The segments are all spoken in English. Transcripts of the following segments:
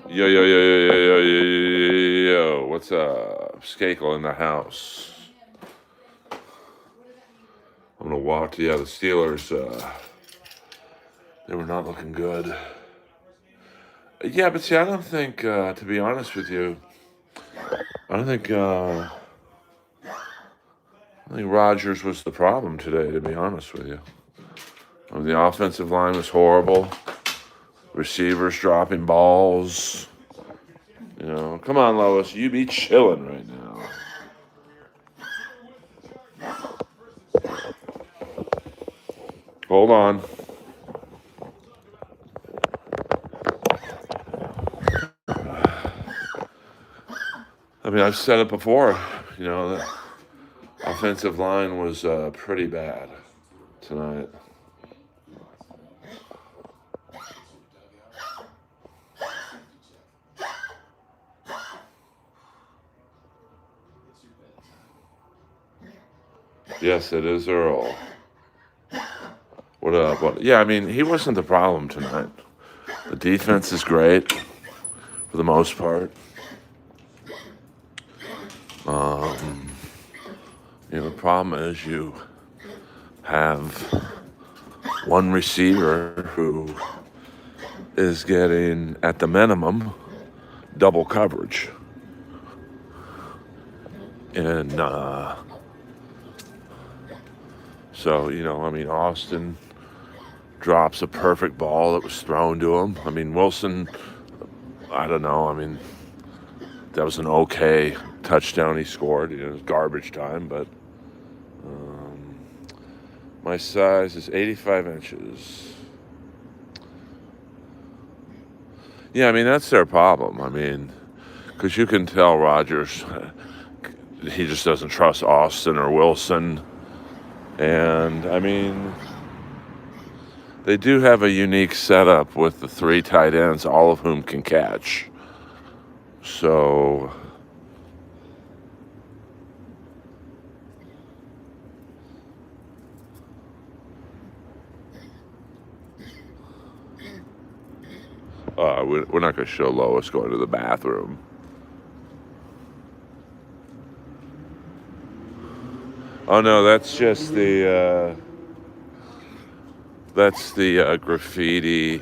Yo, yo, yo, yo, yo, yo, yo, yo, what's up? Skakel in the house. I'm going to walk to, the Steelers, they were not looking good. Yeah, but see, I don't think, to be honest with you, I don't think, I think Rodgers was the problem today, to be honest with you. I mean, the offensive line was horrible. Receivers dropping balls. You know, come on, Lois, you be chilling right now. Hold on. I mean, I've said it before, the offensive line was pretty bad tonight. Yes, it is Earl. What up? Yeah, I mean, he wasn't the problem tonight. The defense is great for the most part. The problem is you have one receiver who is getting, at the minimum, double coverage. And so, Austin drops a perfect ball that was thrown to him. I mean, Wilson, I don't know. I mean, that was an okay touchdown he scored. It was garbage time, but my size is 85 inches. Yeah, I mean, that's their problem. I mean, because you can tell Rodgers, he just doesn't trust Austin or Wilson. And, I mean, they do have a unique setup with the three tight ends, all of whom can catch. So, we're not going to show Lois going to the bathroom. Oh, no, that's just the graffiti.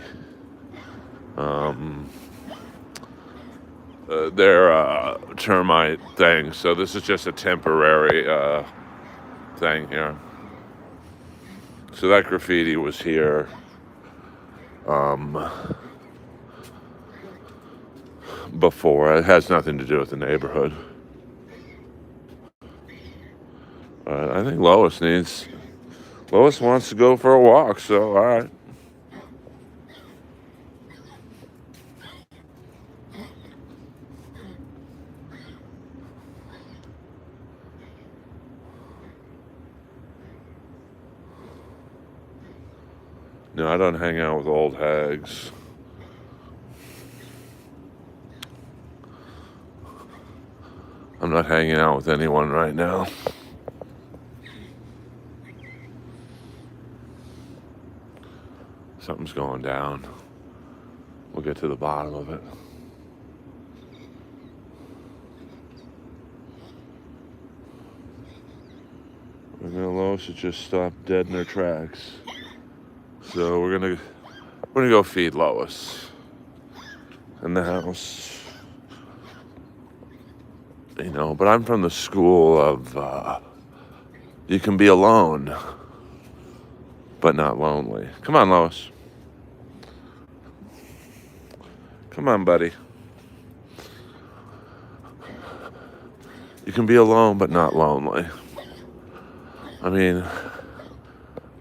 Their termite thing. So this is just a temporary thing here. So that graffiti was here before. It has nothing to do with the neighborhood. I think Lois wants to go for a walk, so all right. No, I don't hang out with old hags. I'm not hanging out with anyone right now. Something's going down. We'll get to the bottom of it. And then Lois had just stopped dead in her tracks. So we're gonna go feed Lois in the house. You know, but I'm from the school of you can be alone, but not lonely. Come on, Lois. Come on, buddy. You can be alone, but not lonely. I mean,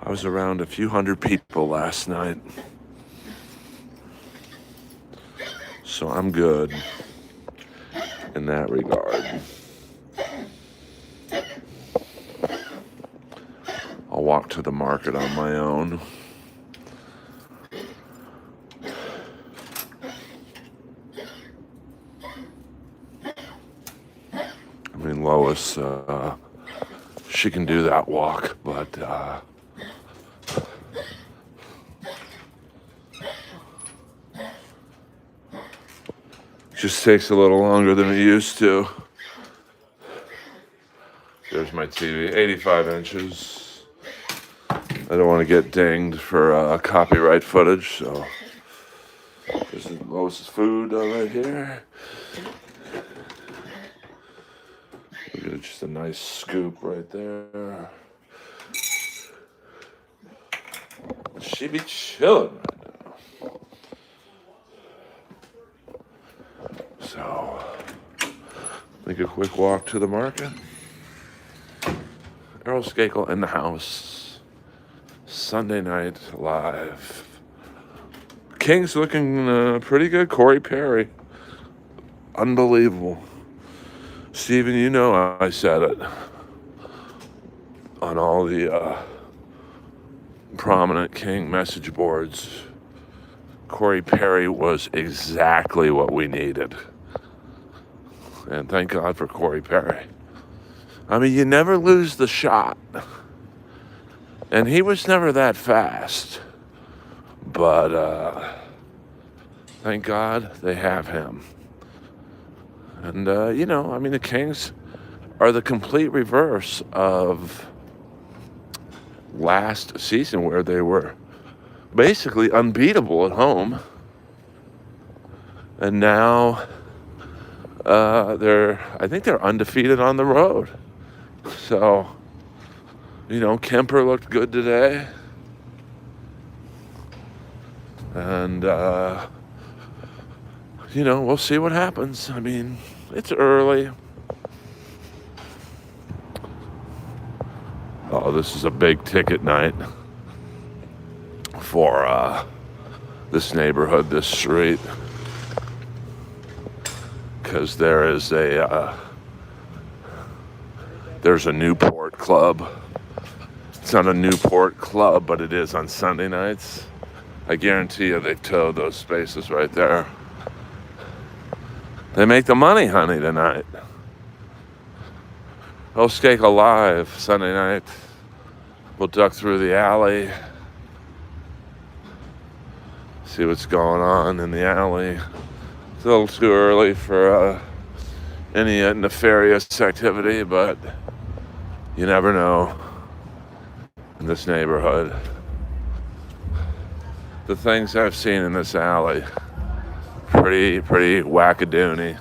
I was around a few hundred people last night. So I'm good in that regard. I'll walk to the market on my own. I mean, Lois, she can do that walk, but just takes a little longer than it used to. There's my TV, 85 inches. I don't want to get dinged for copyright footage, so this is Lois's food right here. We got just a nice scoop right there. She be chilling right now. So, make a quick walk to the market. Earl Skakel in the house. Sunday night live. King's looking pretty good. Corey Perry. Unbelievable. Steven, you know I said it on all the prominent King message boards. Corey Perry was exactly what we needed. And thank God for Corey Perry. I mean, you never lose the shot. And he was never that fast. But thank God they have him. And, you know, I mean, the Kings are the complete reverse of last season where they were basically unbeatable at home. And now I think they're undefeated on the road. So, you know, Kemper looked good today. And, you know, we'll see what happens. I mean, it's early. Oh, this is a big ticket night for this neighborhood, this street. Because there's a Newport club. It's not a Newport club, but it is on Sunday nights. I guarantee you they've towed those spaces right there. They make the money, honey, tonight. Earl Skakel live Sunday night. We'll duck through the alley. See what's going on in the alley. It's a little too early for any nefarious activity, but you never know in this neighborhood. The things I've seen in this alley, pretty wackadoony.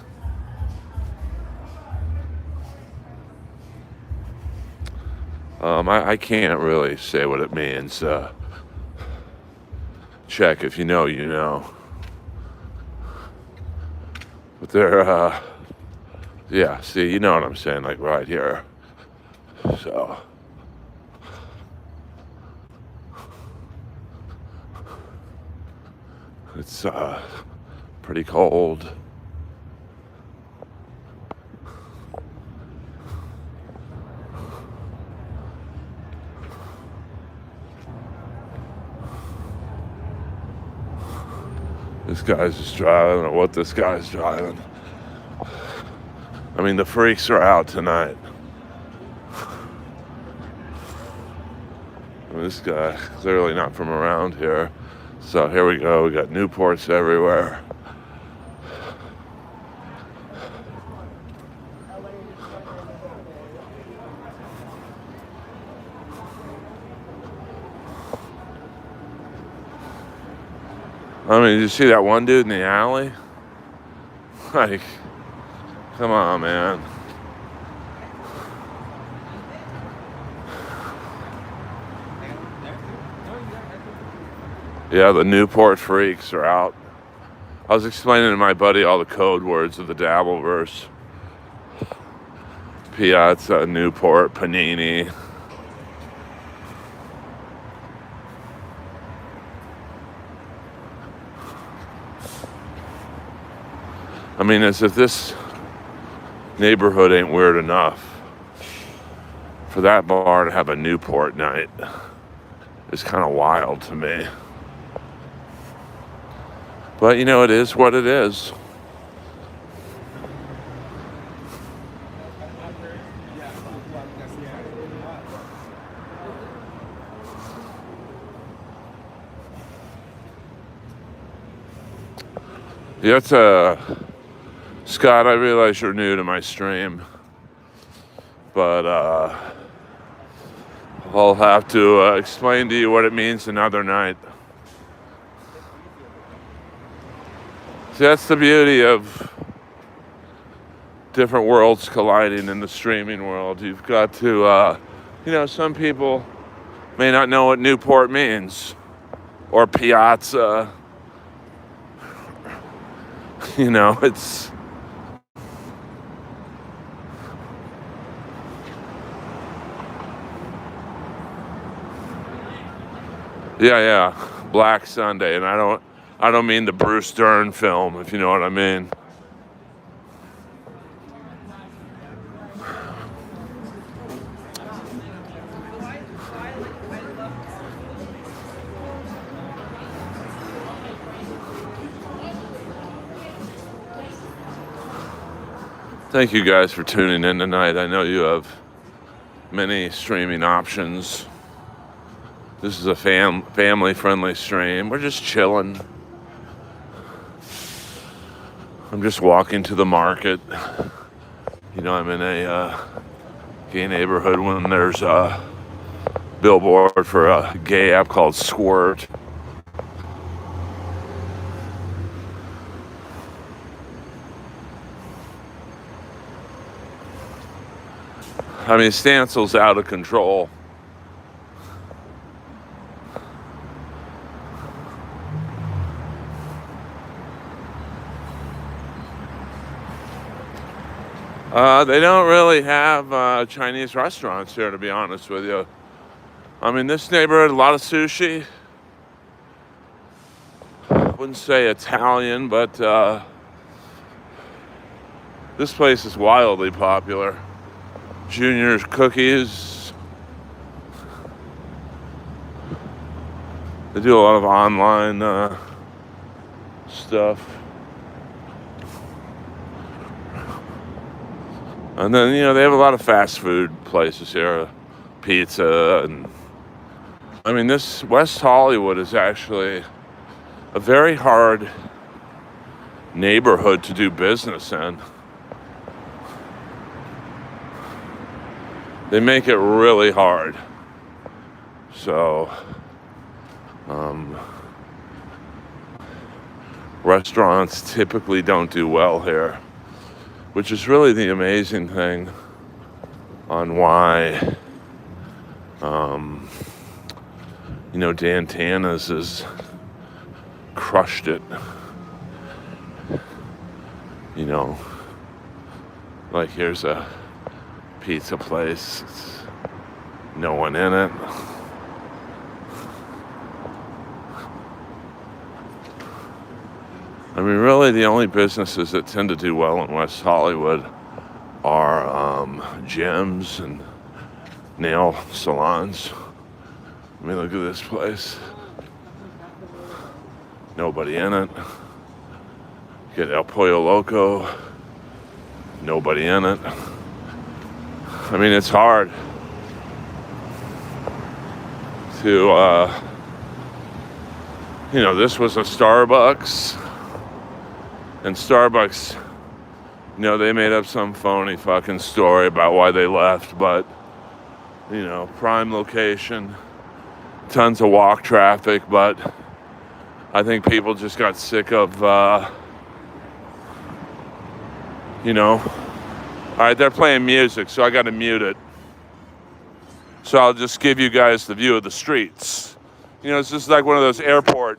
I can't really say what it means. Check if you know, you know. But they're, yeah, see, you know what I'm saying, like right here. So. It's pretty cold. This guy's just driving. I don't know what this guy's driving. I mean, the freaks are out tonight. I mean, this guy clearly not from around here. So here we go. We got Newports everywhere. I mean, did you see that one dude in the alley? Like, come on, man. Yeah, the Newport freaks are out. I was explaining to my buddy all the code words of the Dabbleverse. Piazza, Newport, Panini. I mean, as if this neighborhood ain't weird enough. For that bar to have a Newport night is kind of wild to me. But, you know, it is what it is. Yeah, Scott, I realize you're new to my stream, but I'll have to explain to you what it means another night. See, that's the beauty of different worlds colliding in the streaming world. You've got to, you know, some people may not know what Newport means, or Piazza. You know, it's... Yeah, Black Sunday, and I don't mean the Bruce Dern film, if you know what I mean. Thank you guys for tuning in tonight. I know you have many streaming options. This is a family-friendly stream. We're just chilling. I'm just walking to the market. You know, I'm in a gay neighborhood when there's a billboard for a gay app called Squirt. I mean, Stansel's out of control. They don't really have Chinese restaurants here, to be honest with you. I mean, this neighborhood, a lot of sushi. Wouldn't say Italian, but this place is wildly popular. Junior's Cookies. They do a lot of online stuff. And then, you know, they have a lot of fast food places here. Pizza and... I mean, this West Hollywood is actually a very hard neighborhood to do business in. They make it really hard. So, restaurants typically don't do well here, which is really the amazing thing on why, you know, Dan Tana's has crushed it. You know, like here's a pizza place, it's no one in it. I mean, really the only businesses that tend to do well in West Hollywood are gyms and nail salons. I mean, look at this place. Nobody in it. Get El Pollo Loco. Nobody in it. I mean, it's hard to, you know, this was a Starbucks. And Starbucks, you know, they made up some phony fucking story about why they left, but, you know, prime location, tons of walk traffic, but I think people just got sick of, all right, they're playing music, so I got to mute it. So I'll just give you guys the view of the streets. It's just like one of those airport.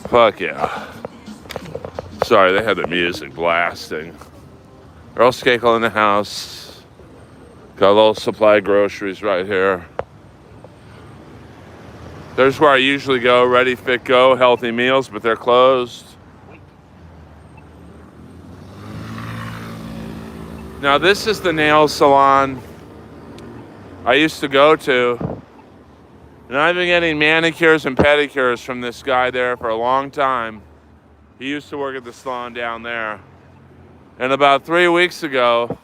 Fuck yeah. Sorry, they had the music blasting. Earl Skakel in the house. Got a little supply of groceries right here. There's where I usually go, Ready, Fit, Go, Healthy Meals, but they're closed. Now this is the nail salon I used to go to. And I've been getting manicures and pedicures from this guy there for a long time. He used to work at the salon down there. And about 3 weeks ago,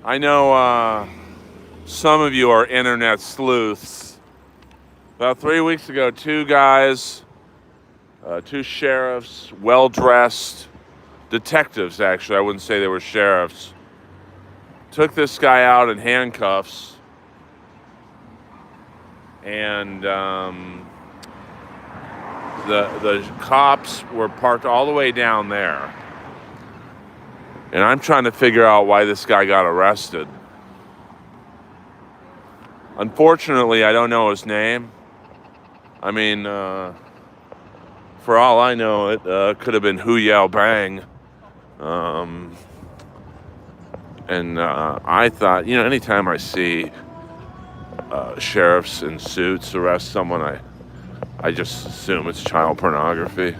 I know some of you are internet sleuths. About 3 weeks ago, two guys, two sheriffs, well-dressed, detectives actually, I wouldn't say they were sheriffs, took this guy out in handcuffs, and the cops were parked all the way down there. And I'm trying to figure out why this guy got arrested. Unfortunately, I don't know his name. I mean, for all I know, it could have been Hu Yao Bang. And I thought, anytime I see sheriffs in suits arrest someone, I just assume it's child pornography.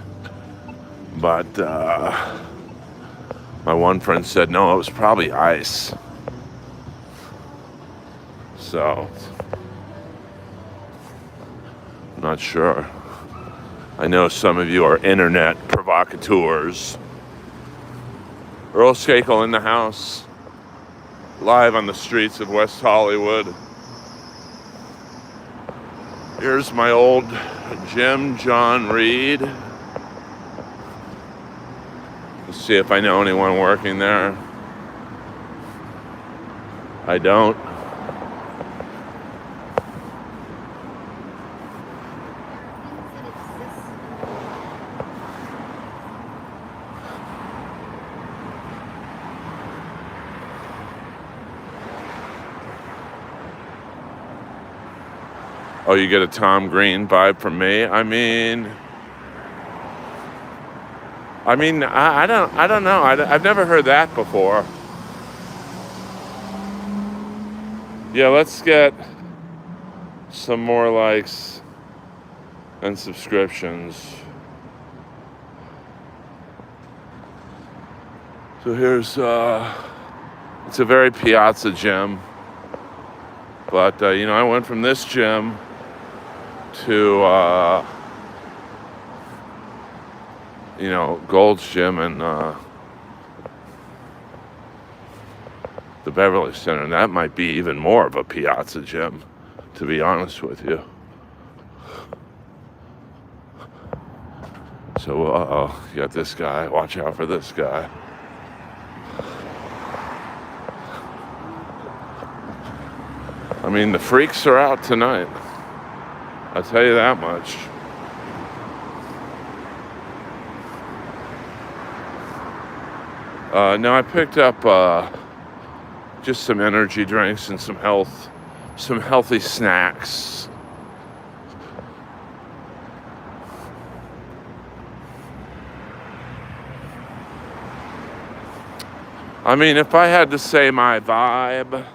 But my one friend said, no, it was probably ICE. So, I'm not sure. I know some of you are internet provocateurs. Earl Skakel in the house, live on the streets of West Hollywood. Here's my old Jim John Reed. Let's see if I know anyone working there. I don't. Oh, you get a Tom Green vibe from me? I don't know. I've never heard that before. Yeah, let's get some more likes and subscriptions. So here's, it's a very Piazza gym. But, I went from this gym to, Gold's Gym and the Beverly Center. And that might be even more of a Piazza gym, to be honest with you. So, you got this guy. Watch out for this guy. I mean, the freaks are out tonight. I'll tell you that much. Now I picked up just some energy drinks and some healthy snacks. I mean, if I had to say my vibe,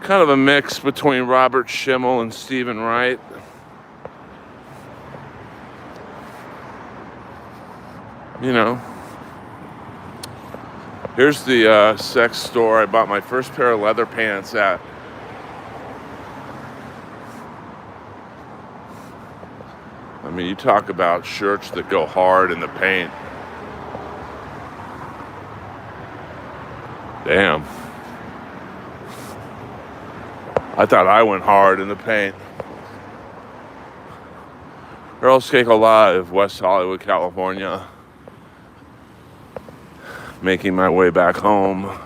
kind of a mix between Robert Schimmel and Stephen Wright. Here's the sex store I bought my first pair of leather pants at. I mean, you talk about shirts that go hard in the paint. Damn. I thought I went hard in the paint. Earl Skakel Live, West Hollywood, California. Making my way back home.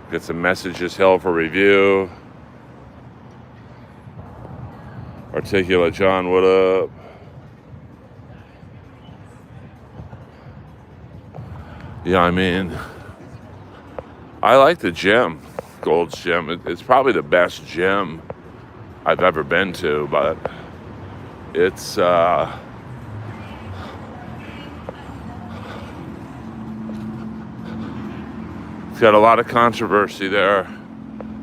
Get some messages held for review. Articulate John, what up? Yeah, I mean, I like the gym, Gold's Gym. It's probably the best gym I've ever been to, but it's got a lot of controversy there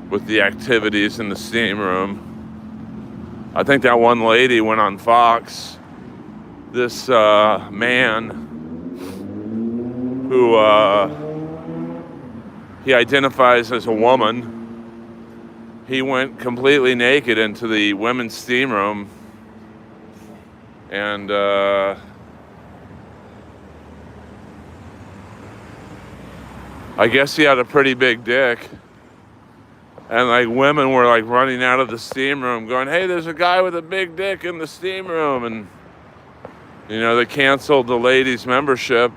with the activities in the steam room. I think that one lady went on Fox. This man who he identifies as a woman. He went completely naked into the women's steam room, and I guess he had a pretty big dick, and like women were like running out of the steam room going, hey, there's a guy with a big dick in the steam room. And they canceled the ladies' membership.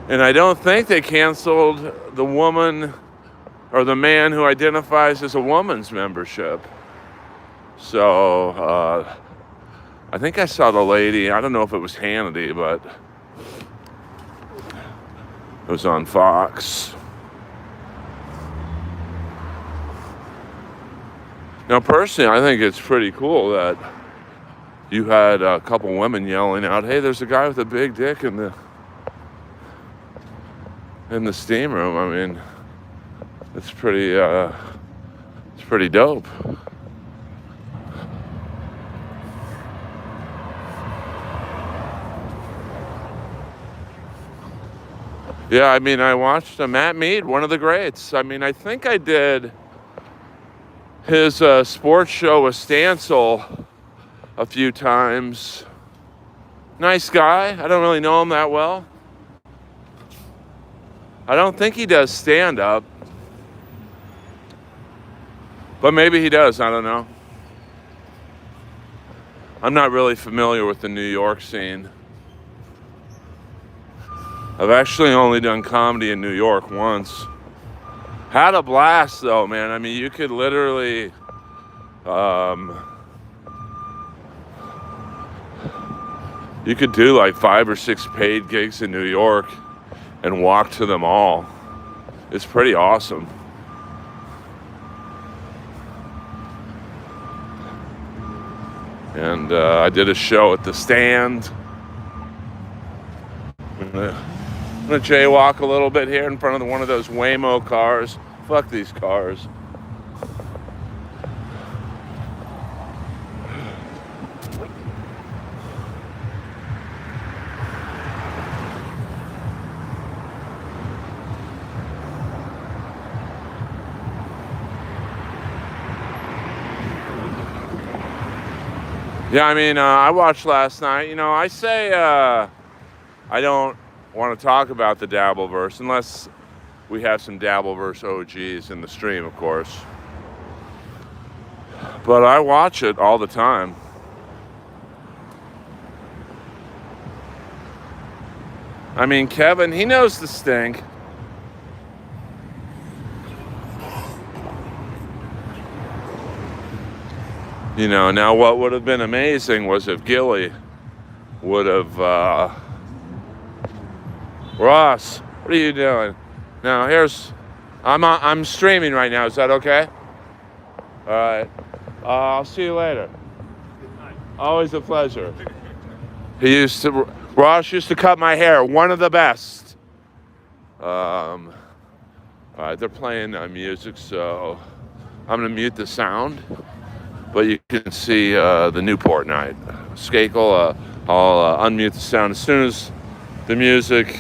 And I don't think they canceled the woman or the man who identifies as a woman's membership. So I think I saw the lady. I don't know if it was Hannity, but it was on Fox. Now, personally, I think it's pretty cool that you had a couple women yelling out, hey, there's a guy with a big dick in the steam room. I mean, it's pretty dope. Yeah, I mean, I watched Matt Mead, one of the greats. I mean, I think I did his sports show with Stancil a few times. Nice guy. I don't really know him that well. I don't think he does stand-up. But maybe he does. I don't know. I'm not really familiar with the New York scene. I've actually only done comedy in New York once. Had a blast, though, man. I mean, you could literally... you could do like 5 or 6 paid gigs in New York and walk to them all. It's pretty awesome. And I did a show at the Stand. I'm gonna jaywalk a little bit here in front of one of those Waymo cars. Fuck these cars. Yeah, I mean, I watched last night. You know, I say I don't want to talk about the Dabbleverse unless we have some Dabbleverse OGs in the stream, of course. But I watch it all the time. I mean, Kevin, he knows the stink. You know, now what would have been amazing was if Gilly would have, Ross, what are you doing? Now I'm streaming right now, is that okay? All right, I'll see you later. Always a pleasure. Ross used to cut my hair, one of the best. All right, they're playing music, so I'm gonna mute the sound. But you can see the Newport night. Skakel, I'll unmute the sound as soon as the music.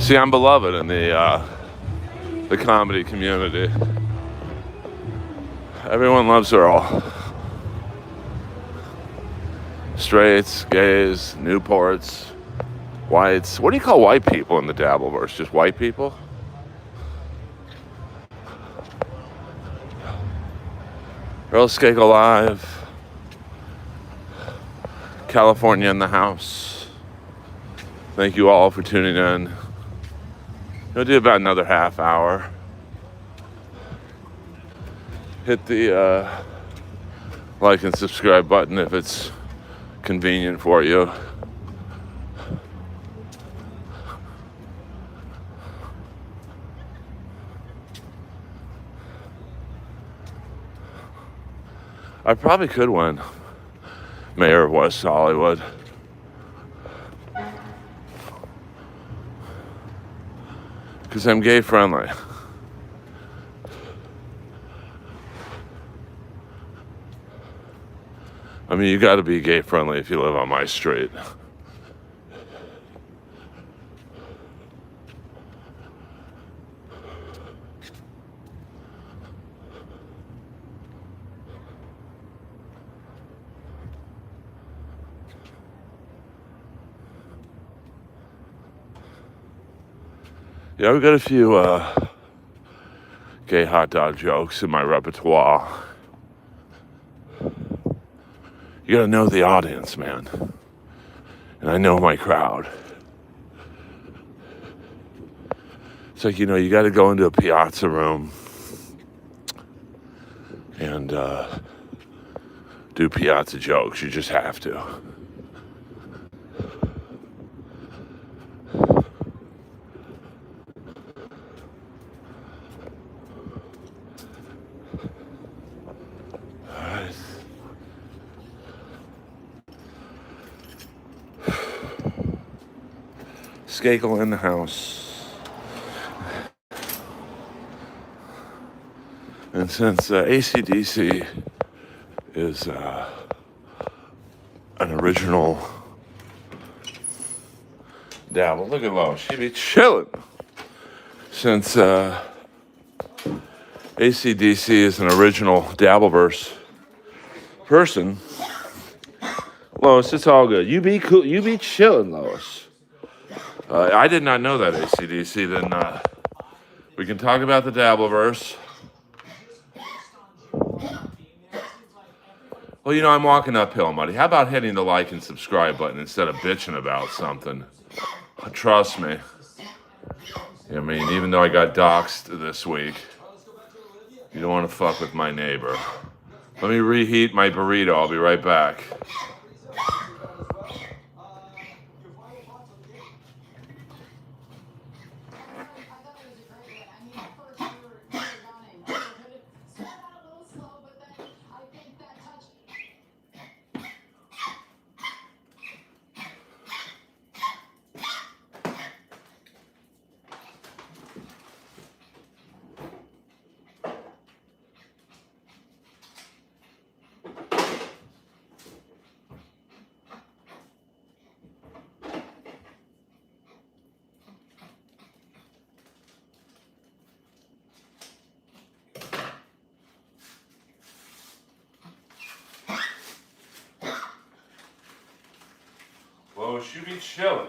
See, I'm beloved in the comedy community. Everyone loves Earl. Straights, gays, Newports, whites. What do you call white people in the Dabbleverse? Just white people? Earl Skakel live. California in the house. Thank you all for tuning in. We'll do about another half hour. Hit the like and subscribe button if it's convenient for you. I probably could win mayor of West Hollywood. Because I'm gay friendly. I mean, you got to be gay friendly if you live on my street. Yeah, I've got a few gay hot dog jokes in my repertoire. You gotta know the audience, man. And I know my crowd. It's like, you gotta go into a piazza room and do piazza jokes. You just have to. Skakel in the house. And since AC/DC is an original dabble, look at Lois, she be chilling. Since AC/DC is an original Dabbleverse person, Lois, it's all good. You be cool. You be chilling, Lois. I did not know that, AC/DC. Then we can talk about the Dabbleverse. Well, I'm walking uphill, buddy. How about hitting the like and subscribe button instead of bitching about something? Trust me. I mean, even though I got doxxed this week, you don't want to fuck with my neighbor. Let me reheat my burrito. I'll be right back. Well, she be chilling.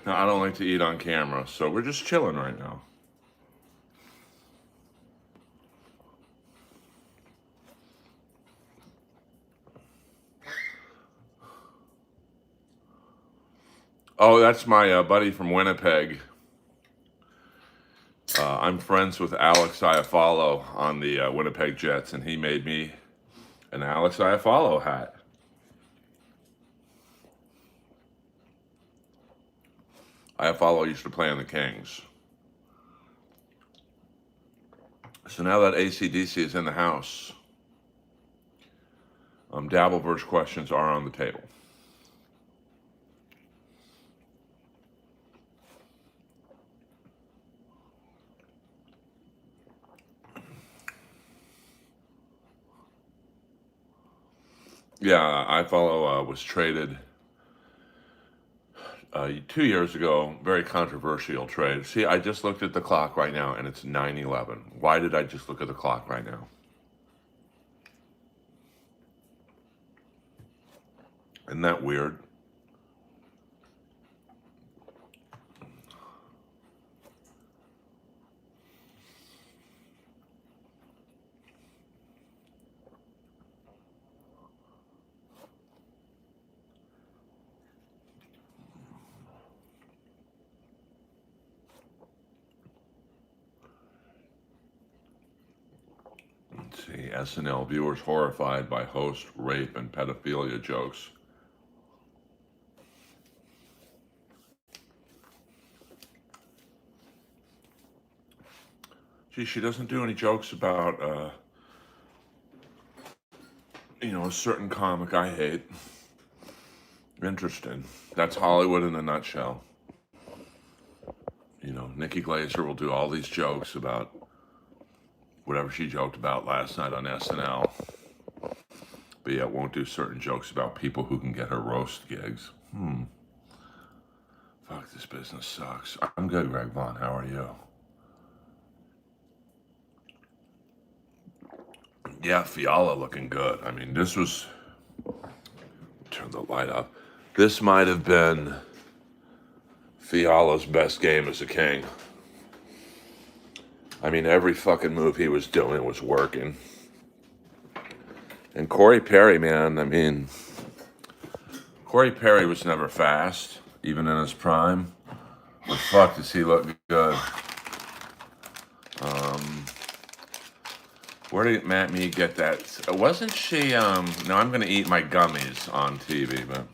No, I don't like to eat on camera, so we're just chilling right now. Oh, that's my buddy from Winnipeg. I'm friends with Alex Iafallo on the Winnipeg Jets, and he made me an Alex Iafallo hat. Iafallo used to play on the Kings. So now that AC/DC is in the house, Dabbleverse questions are on the table. Yeah, I follow was traded 2 years ago. Very controversial trade. See, I just looked at the clock right now, and it's 9:11. Why did I just look at the clock right now? Isn't that weird? Let's see, SNL viewers horrified by host rape and pedophilia jokes. Gee, she doesn't do any jokes about, a certain comic I hate. Interesting. That's Hollywood in a nutshell. Nikki Glaser will do all these jokes about whatever she joked about last night on SNL, but yet won't do certain jokes about people who can get her roast gigs. Fuck, this business sucks. I'm good, Greg Vaughn. How are you? Yeah, Fiala looking good. I mean, this was... Turn the light up. This might have been Fiala's best game as a king. I mean, every fucking move he was doing was working. And Corey Perry, man, I mean, Corey Perry was never fast, even in his prime. But fuck, does he look good? Where did Matt Mead get that? Wasn't she, no, I'm going to eat my gummies on TV, but...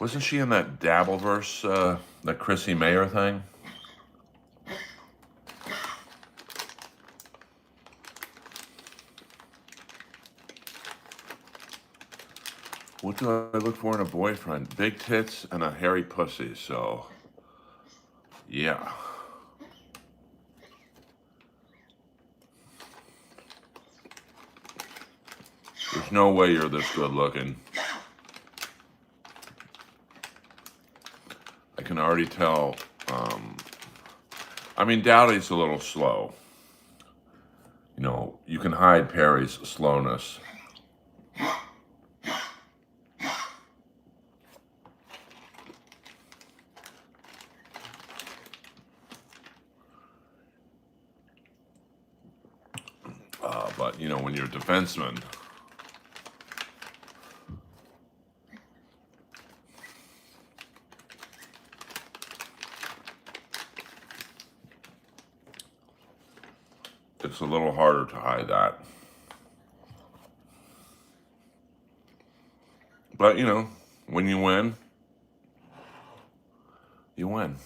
Wasn't she in that Dabbleverse, that Chrissy Mayer thing? What do I look for in a boyfriend? Big tits and a hairy pussy, so... Yeah. There's no way you're this good looking. I can already tell. I mean, Dowdy's a little slow. You can hide Perry's slowness. But, when you're a defenseman, it's a little harder to hide that. But, when you win, you win.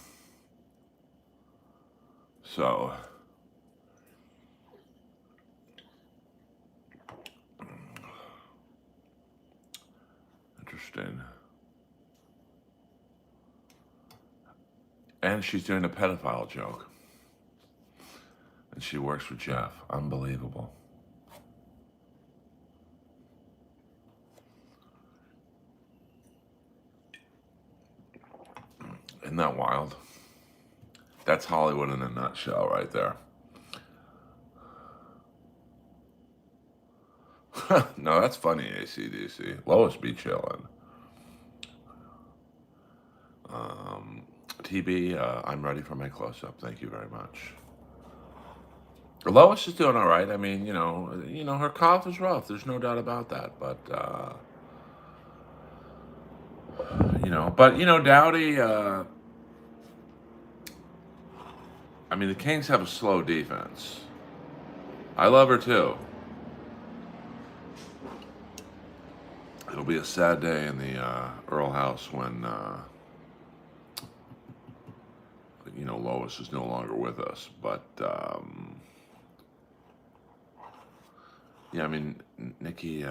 So, interesting. And she's doing a pedophile joke. And she works with Jeff. Unbelievable. Isn't that wild? That's Hollywood in a nutshell right there. No, that's funny, AC/DC. Lois be chillin'. TB, I'm ready for my close-up. Thank you very much. Lois is doing all right. I mean, her cough is rough. There's no doubt about that. But, Dowdy, I mean, the Kings have a slow defense. I love her too. It'll be a sad day in the Earl house when, Lois is no longer with us. But, yeah, I mean, Nikki, you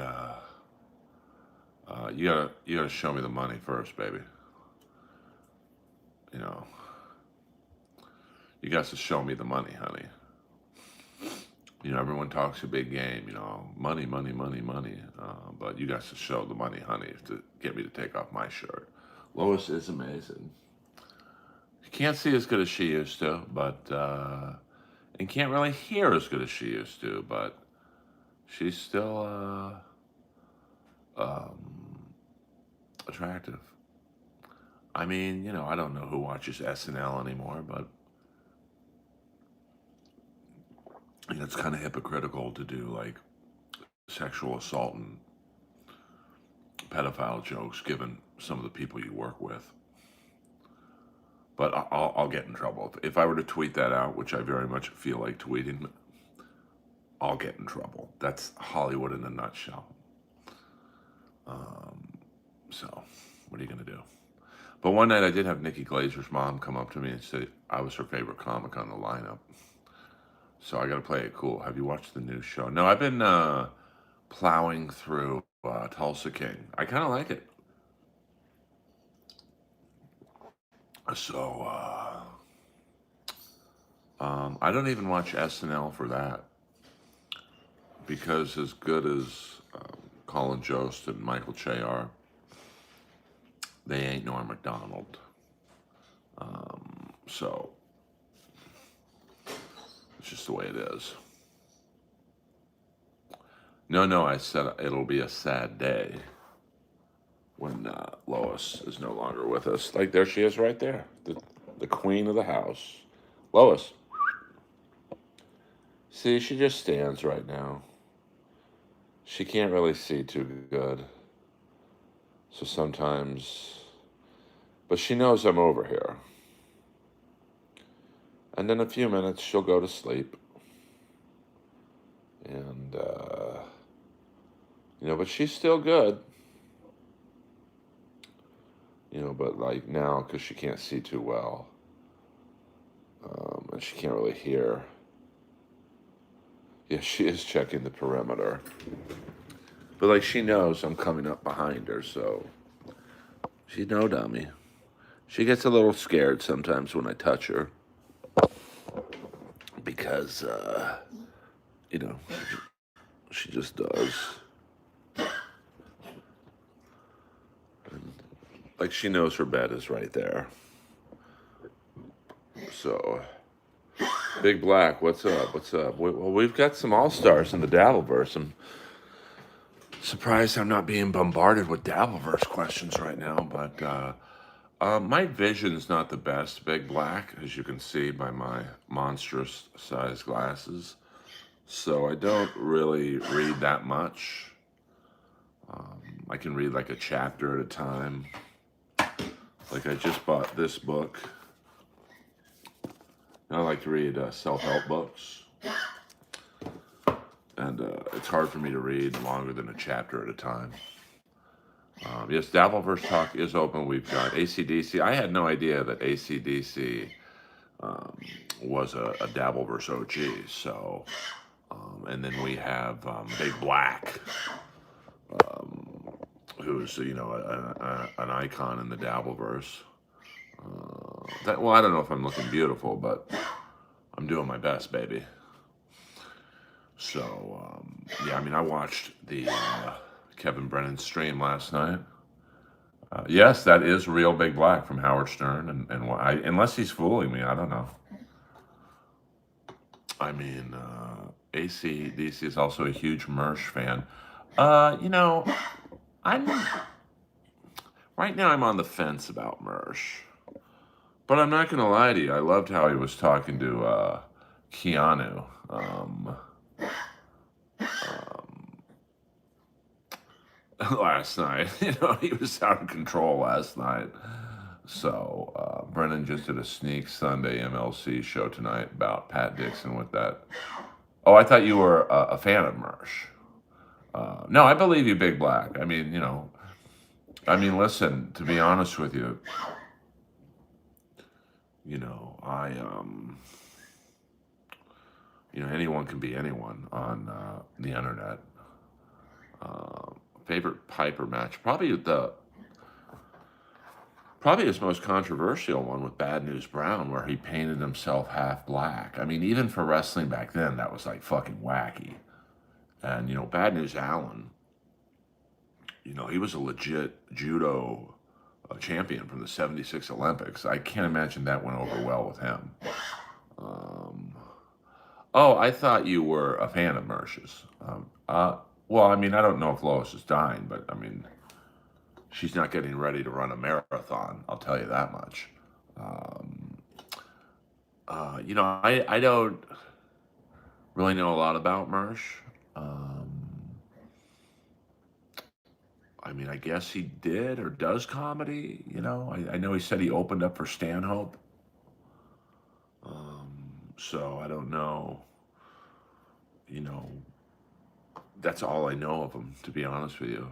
gotta show me the money first, baby. You got to show me the money, honey. You know, everyone talks a big game, you know, money, money, money, money. But you got to show the money, honey, to get me to take off my shirt. Lois is amazing. You can't see as good as she used to, but, and can't really hear as good as she used to, but she's still attractive. I mean, you know, I don't know who watches SNL anymore, but you know, it's kind of hypocritical to do like sexual assault and pedophile jokes given some of the people you work with. But I'll get in trouble. If I were to tweet that out, which I very much feel like tweeting, I'll get in trouble. That's Hollywood in a nutshell. So, what are you going to do? But one night I did have Nikki Glazer's mom come up to me and say I was her favorite comic on the lineup. So I got to play it cool. Have you watched the new show? No, I've been plowing through Tulsa King. I kind of like it. So I don't even watch SNL for that because as good as Colin Jost and Michael Che are, they ain't Norm Macdonald. So it's just the way it is. No, I said it'll be a sad day when Lois is no longer with us. Like, there she is right there, the queen of the house. Lois. See, she just stands right now. She can't really see too good. So sometimes, but she knows I'm over here. And in a few minutes, she'll go to sleep. And, you know, but she's still good. You know, but like now, because she can't see too well, and she can't really hear. Yeah, she is checking the perimeter. But like she knows I'm coming up behind her, so she's no dummy. She gets a little scared sometimes when I touch her. Because, you know, she just does. And, like she knows her bed is right there. So, Big Black, what's up? What's up? Well, we've got some all-stars in the Dabbleverse. I'm surprised I'm not being bombarded with Dabbleverse questions right now, but my vision's not the best, Big Black, as you can see by my monstrous-sized glasses. So I don't really read that much. I can read like a chapter at a time. Like I just bought this book. I like to read self-help books. And it's hard for me to read longer than a chapter at a time. Yes, Dabbleverse Talk is open. We've got AC/DC. I had no idea that AC/DC was a Dabbleverse OG. So, and then we have Big Black, who's, you know, an icon in the Dabbleverse. Well, I don't know if I'm looking beautiful, but I'm doing my best, baby. So, yeah, I mean, I watched the Kevin Brennan stream last night. Yes, that is real Big Black from Howard Stern, and unless he's fooling me, I don't know. I mean, AC/DC is also a huge Mersh fan. You know, right now I'm on the fence about Mersh. But I'm not going to lie to you. I loved how he was talking to Keanu. Last night. You know, he was out of control last night. So, Brennan just did a sneak Sunday MLC show tonight about Pat Dixon with that. Oh, I thought you were a fan of Mersh. No, I believe you, Big Black. I mean, you know, listen, to be honest with you, you know, you know, anyone can be anyone on the internet. Favorite Piper match, probably Probably his most controversial one with Bad News Brown, where he painted himself half black. I mean, even for wrestling back then, that was like fucking wacky. And, Bad News Allen, he was a legit judo champion from the 76 Olympics. I can't imagine that went over well with him. Oh, I thought you were a fan of Mersh's. Well, I mean, I don't know if Lois is dying, but I mean, she's not getting ready to run a marathon. I'll tell you that much. I don't really know a lot about Mersh. I mean, I guess he did or does comedy. I know he said he opened up for Stanhope. So I don't know. That's all I know of him, to be honest with you.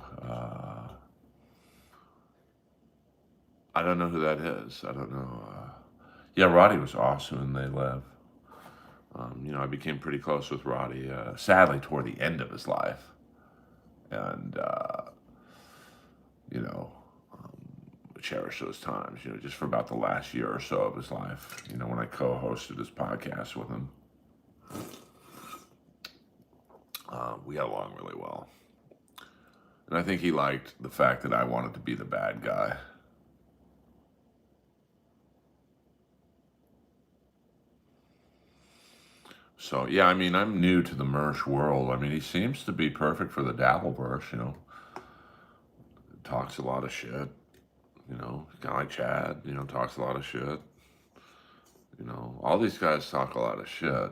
I don't know who that is. I don't know. Yeah, Roddy was awesome in They Live. I became pretty close with Roddy, sadly, toward the end of his life. And, cherish those times, just for about the last year or so of his life, when I co-hosted his podcast with him. We got along really well. And I think he liked the fact that I wanted to be the bad guy. So, yeah, I mean, I'm new to the Mersh world. I mean, he seems to be perfect for the Dabbleverse, talks a lot of shit, kind of like Chad, talks a lot of shit. All these guys talk a lot of shit.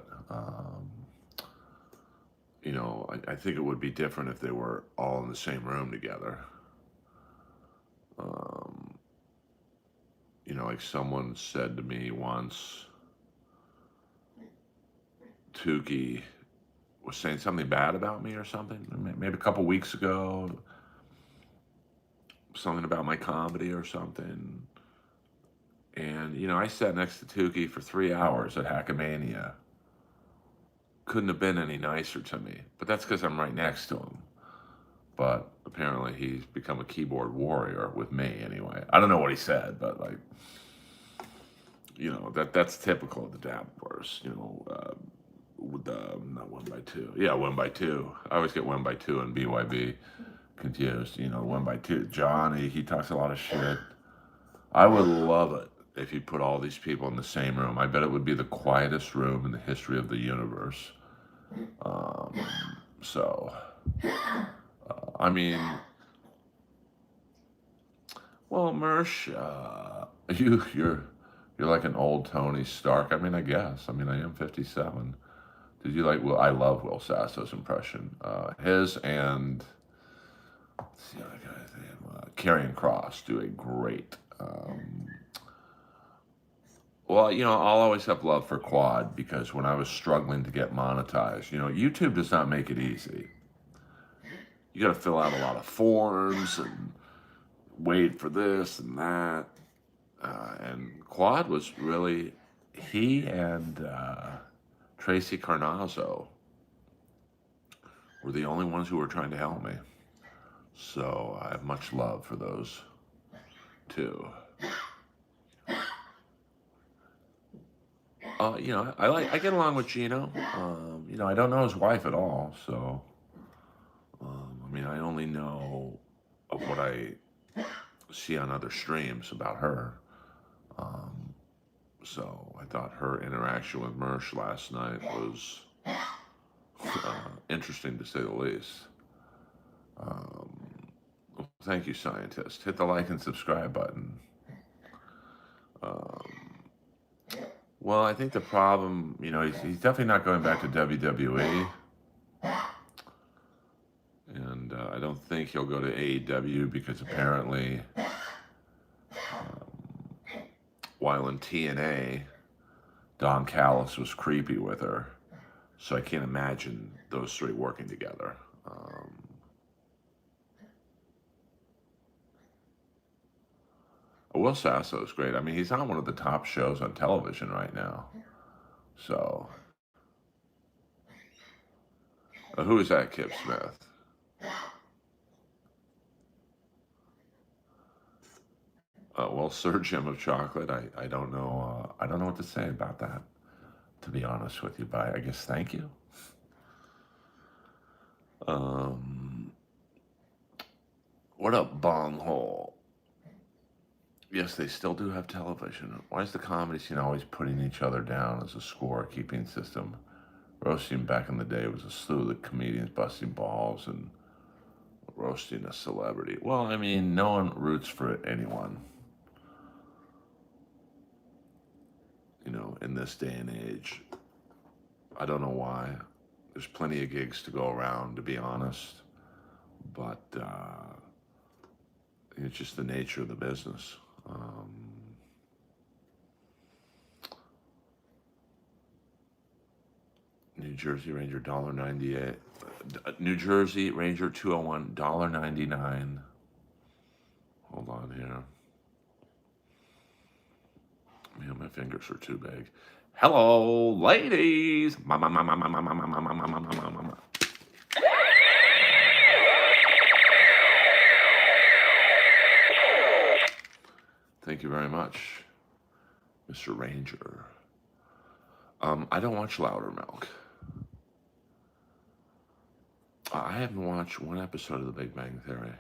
I think it would be different if they were all in the same room together. Like someone said to me once, Tukey was saying something bad about me or something, maybe a couple weeks ago, something about my comedy or something. And, I sat next to Tukey for 3 hours at Hackamania. Couldn't have been any nicer to me, but that's because I'm right next to him. But apparently he's become a keyboard warrior with me anyway. I don't know what he said, but like, that's typical of the Dabbleverse, with not 1x2. Yeah, 1x2. I always get 1x2 and BYB confused. 1x2. Johnny, he talks a lot of shit. I would love it if you put all these people in the same room. I bet it would be the quietest room in the history of the universe. I mean, well, Mersh, you're like an old Tony Stark. I mean, I guess. I mean, I am 57. Did you like? Well, I love Will Sasso's impression. His and what's the other guy's name? Karrion Kross do a great. Well, I'll always have love for Quad because when I was struggling to get monetized, YouTube does not make it easy. You got to fill out a lot of forms and wait for this and that. And Quad was really, he and Tracy Carnazzo were the only ones who were trying to help me. So I have much love for those two. I get along with Gino. I don't know his wife at all, so I mean, I only know of what I see on other streams about her. So I thought her interaction with Mersh last night was interesting to say the least. Well, thank you, scientist. Hit the like and subscribe button. Well, I think the problem, he's definitely not going back to WWE. And I don't think he'll go to AEW because apparently, while in TNA, Don Callis was creepy with her. So I can't imagine those three working together. Will Sasso is great. I mean, he's on one of the top shows on television right now. So, who is that, Kip Smith? Well, Sir Jim of Chocolate, I don't know. I don't know what to say about that, to be honest with you. But I guess thank you. Um, what up, Bong Hole? Yes, they still do have television. Why is the comedy scene always putting each other down as a score-keeping system? Roasting back in the day was a slew of comedians busting balls and roasting a celebrity. Well, I mean, no one roots for anyone, in this day and age. I don't know why. There's plenty of gigs to go around, to be honest, but it's just the nature of the business. New Jersey Ranger $1.98. New Jersey Ranger 201 $1.99. Hold on here. Man, my fingers are too big. Hello, ladies. Mama, mama, mama, mama, mama, mama, mama, mama. Thank you very much, Mr. Ranger. I don't watch Louder Milk. I haven't watched one episode of The Big Bang Theory.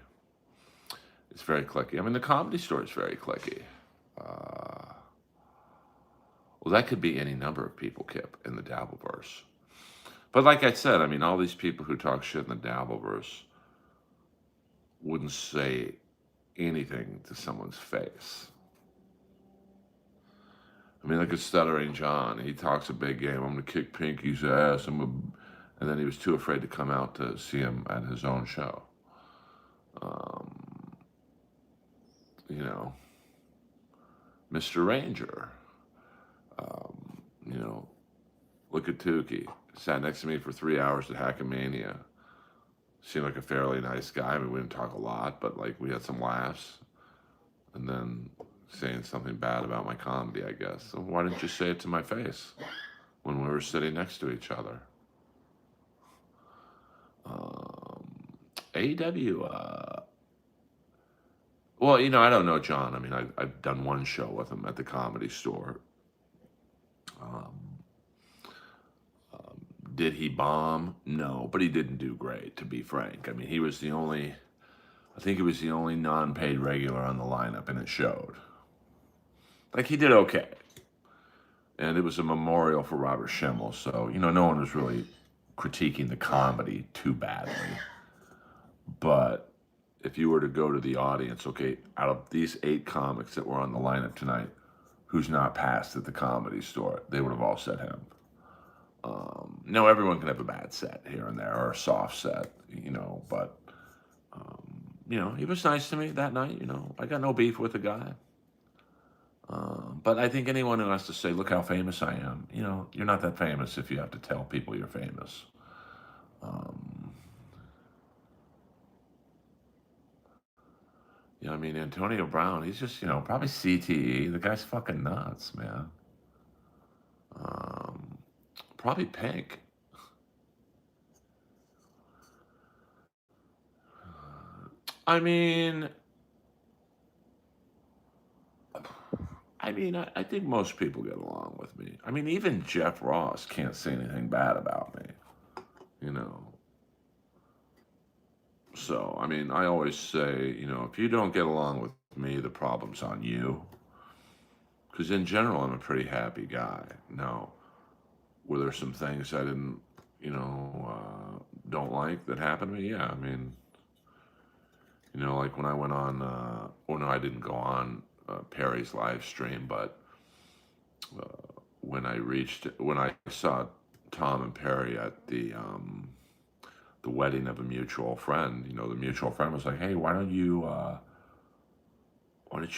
It's very clicky. I mean, the Comedy Store is very clicky. Well, that could be any number of people, Kip, in the Dabbleverse. But like I said, I mean, all these people who talk shit in the Dabbleverse wouldn't say anything to someone's face. I mean, look at Stuttering John. He talks a big game. I'm going to kick Pinky's ass. And then he was too afraid to come out to see him at his own show. Mr. Ranger. Look at Tukey. Sat next to me for 3 hours at Hackamania. Seemed like a fairly nice guy. I mean, we didn't talk a lot, but we had some laughs. And then saying something bad about my comedy, I guess. So why didn't you say it to my face when we were sitting next to each other? AEW, well, I don't know John. I mean, I've done one show with him at the Comedy Store. Did he bomb? No, but he didn't do great, to be frank. I mean, I think he was the only non-paid regular on the lineup, and it showed. He did okay. And it was a memorial for Robert Schimmel, so, no one was really critiquing the comedy too badly. But if you were to go to the audience, okay, out of these 8 comics that were on the lineup tonight, who's not passed at the Comedy Store, they would have all said him. No, everyone can have a bad set here and there, or a soft set, but, he was nice to me that night, I got no beef with the guy. But I think anyone who has to say, look how famous I am, you're not that famous if you have to tell people you're famous. I mean, Antonio Brown, he's just, probably CTE. The guy's fucking nuts, man. Probably pink. I mean, I think most people get along with me. I mean, even Jeff Ross can't say anything bad about me, So, I mean, I always say, if you don't get along with me, the problem's on you. Because in general, I'm a pretty happy guy. Now, were there some things I didn't, don't like that happened to me? Yeah, I mean, like when I went on, no, I didn't go on Perry's live stream, but when I saw Tom and Perry at the wedding of a mutual friend, the mutual friend was like, hey, why don't you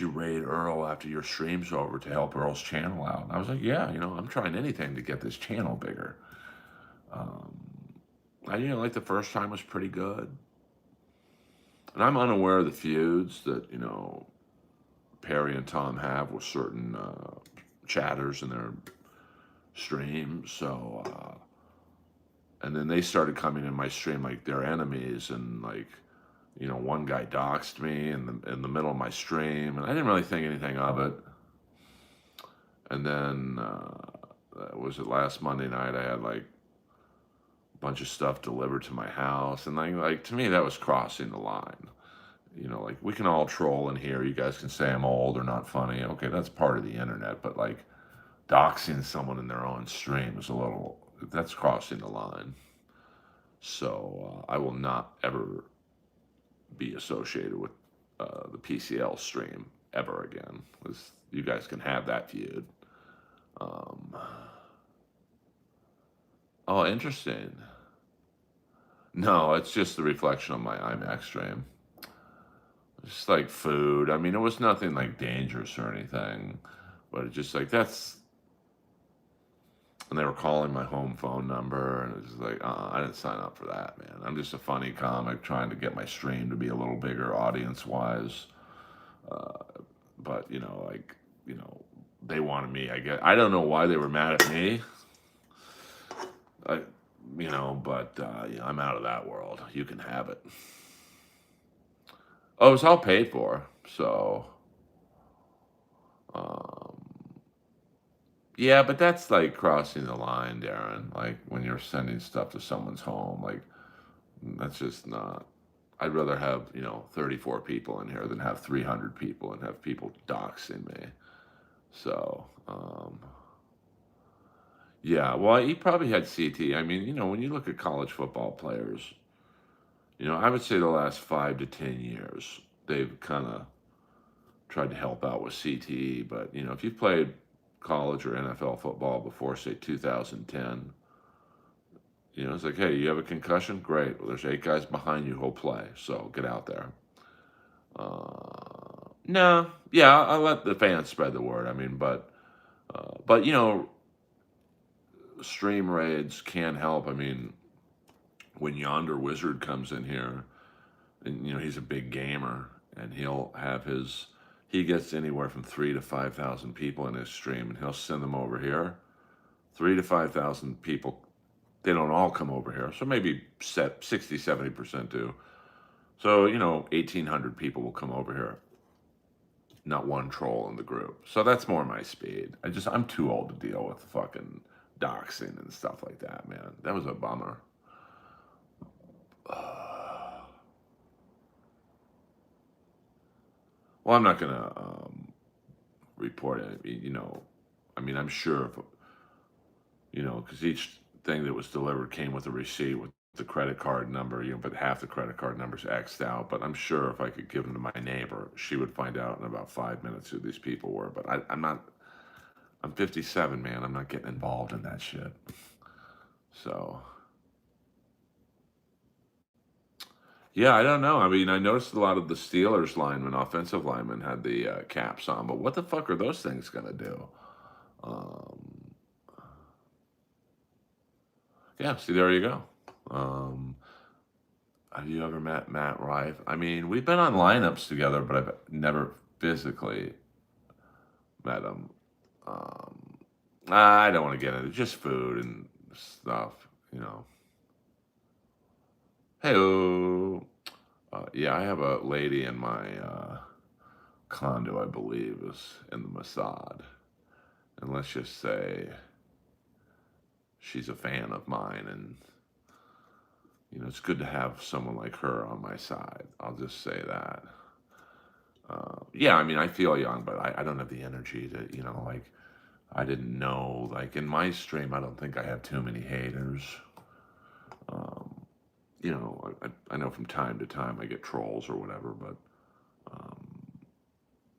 raid Earl after your stream's over to help Earl's channel out? And I was like, yeah, I'm trying anything to get this channel bigger. The first time was pretty good. And I'm unaware of the feuds that, Perry and Tom have with certain chatters in their stream. So, and then they started coming in my stream like they're enemies and One guy doxed me in the middle of my stream, and I didn't really think anything of it. And then was it last Monday night? I had like a bunch of stuff delivered to my house, and like to me that was crossing the line. Like we can all troll in here. You guys can say I'm old or not funny. Okay, that's part of the internet, but like doxing someone in their own stream is that's crossing the line. So I will not ever be associated with the PCL stream ever again. You guys can have that feud. Um, oh, interesting. No, it's just the reflection of my IMAX stream. It's just like food. I mean, it was nothing like dangerous or anything, but it's just like that's. And they were calling my home phone number, and it was like, I didn't sign up for that, man. I'm just a funny comic trying to get my stream to be a little bigger audience wise. Uh, but they wanted me. I don't know why they were mad at me. I, but I'm out of that world. You can have it. Oh, it was all paid for. So, um, yeah, but that's like crossing the line, Darren. Like when you're sending stuff to someone's home, like that's just not. I'd rather have 34 people in here than have 300 people and have people doxing me. So, yeah, well, he probably had CT. I mean, when you look at college football players, I would say the last 5 to 10 years, they've kind of tried to help out with CTE. But, if you've played college or NFL football before, say, 2010, it's like, hey, you have a concussion? Great. Well, there's 8 guys behind you who'll play. So get out there. No, yeah, I'll let the fans spread the word. I mean, but stream raids can help. I mean, when Yonder Wizard comes in here, and he's a big gamer, and he gets anywhere from 3 to 5,000 people in his stream, and he'll send them over here. 3 to 5,000 people. They don't all come over here, so maybe 60-70% do. So 1,800 people will come over here. Not one troll in the group. So that's more my speed. I'm too old to deal with fucking doxing and stuff like that, man. That was a bummer. Well, I'm not gonna report it. I mean, I'm sure if because each thing that was delivered came with a receipt with the credit card number, but half the credit card number's X'd out. But I'm sure if I could give them to my neighbor, she would find out in about 5 minutes who these people were. But I'm not. I'm 57, man. I'm not getting involved in that shit. So, yeah, I don't know. I mean, I noticed a lot of the Steelers linemen, offensive linemen, had the caps on, but what the fuck are those things gonna do? Um, yeah, see, there you go. Have you ever met Matt Rife? I mean, we've been on lineups together, but I've never physically met him. Um, I don't want to get into just food and stuff. Hey, yeah, I have a lady in my condo, I believe, is in the Mossad. And let's just say she's a fan of mine, and it's good to have someone like her on my side. I'll just say that. Yeah, I mean, I feel young, but I don't have the energy to, like, I didn't know, like, in my stream, I don't think I have too many haters. Um, I know from time to time I get trolls or whatever, but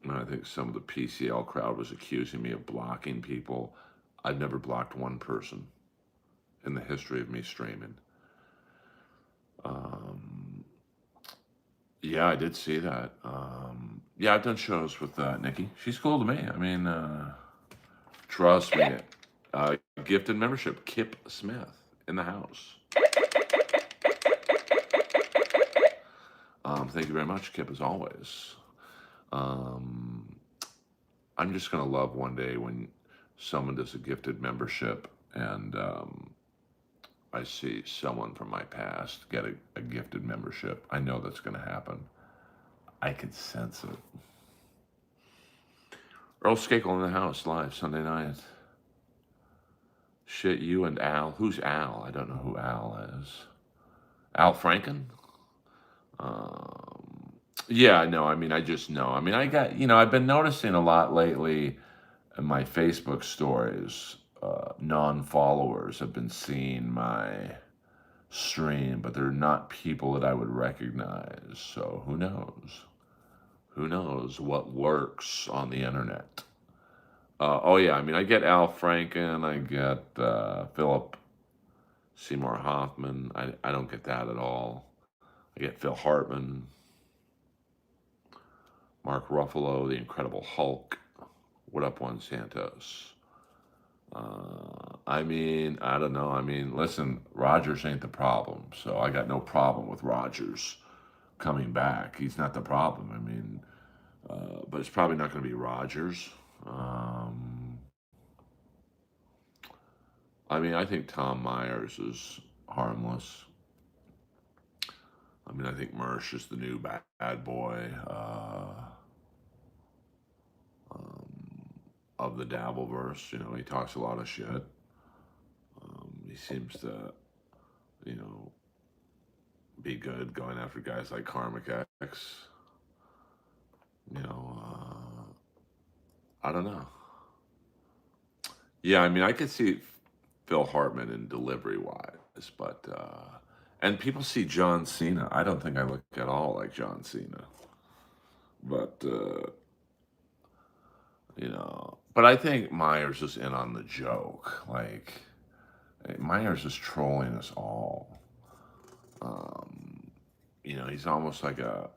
I think some of the PCL crowd was accusing me of blocking people. I've never blocked one person in the history of me streaming. Yeah, I did see that. Yeah, I've done shows with Nikki. She's cool to me. I mean, trust me. Gifted membership, Kip Smith in the house. Thank you very much, Kip, as always. I'm just going to love one day when someone does a gifted membership and I see someone from my past get a gifted membership, I know that's going to happen. I can sense it. Earl Skakel in the house live Sunday night. Shit, you and Al. Who's Al? I don't know who Al is. Al Franken? Um, yeah, no, I mean, I just know. I mean, I've been noticing a lot lately in my Facebook stories. Non-followers have been seeing my stream, but they're not people that I would recognize. So who knows? Who knows what lurks on the internet? Oh yeah, I mean, I get Al Franken, I get Philip Seymour Hoffman. I don't get that at all. I get Phil Hartman, Mark Ruffalo, the Incredible Hulk. What up, Juan Santos? I mean, I don't know. I mean, listen, Rogers ain't the problem, so I got no problem with Rogers coming back. He's not the problem. I mean, but it's probably not going to be Rogers. I mean, I think Tom Myers is harmless. I mean, I think Mersch is the new bad boy of the Dabbleverse. You know, he talks a lot of shit. He seems to, you know, be good going after guys like Karmic X. You know, I don't know. Yeah, I mean, I could see Phil Hartman in delivery wise, but and people see John Cena. I don't think I look at all like John Cena, but you know, but I think Myers is in on the joke. Like Myers is trolling us all. You know, he's almost like an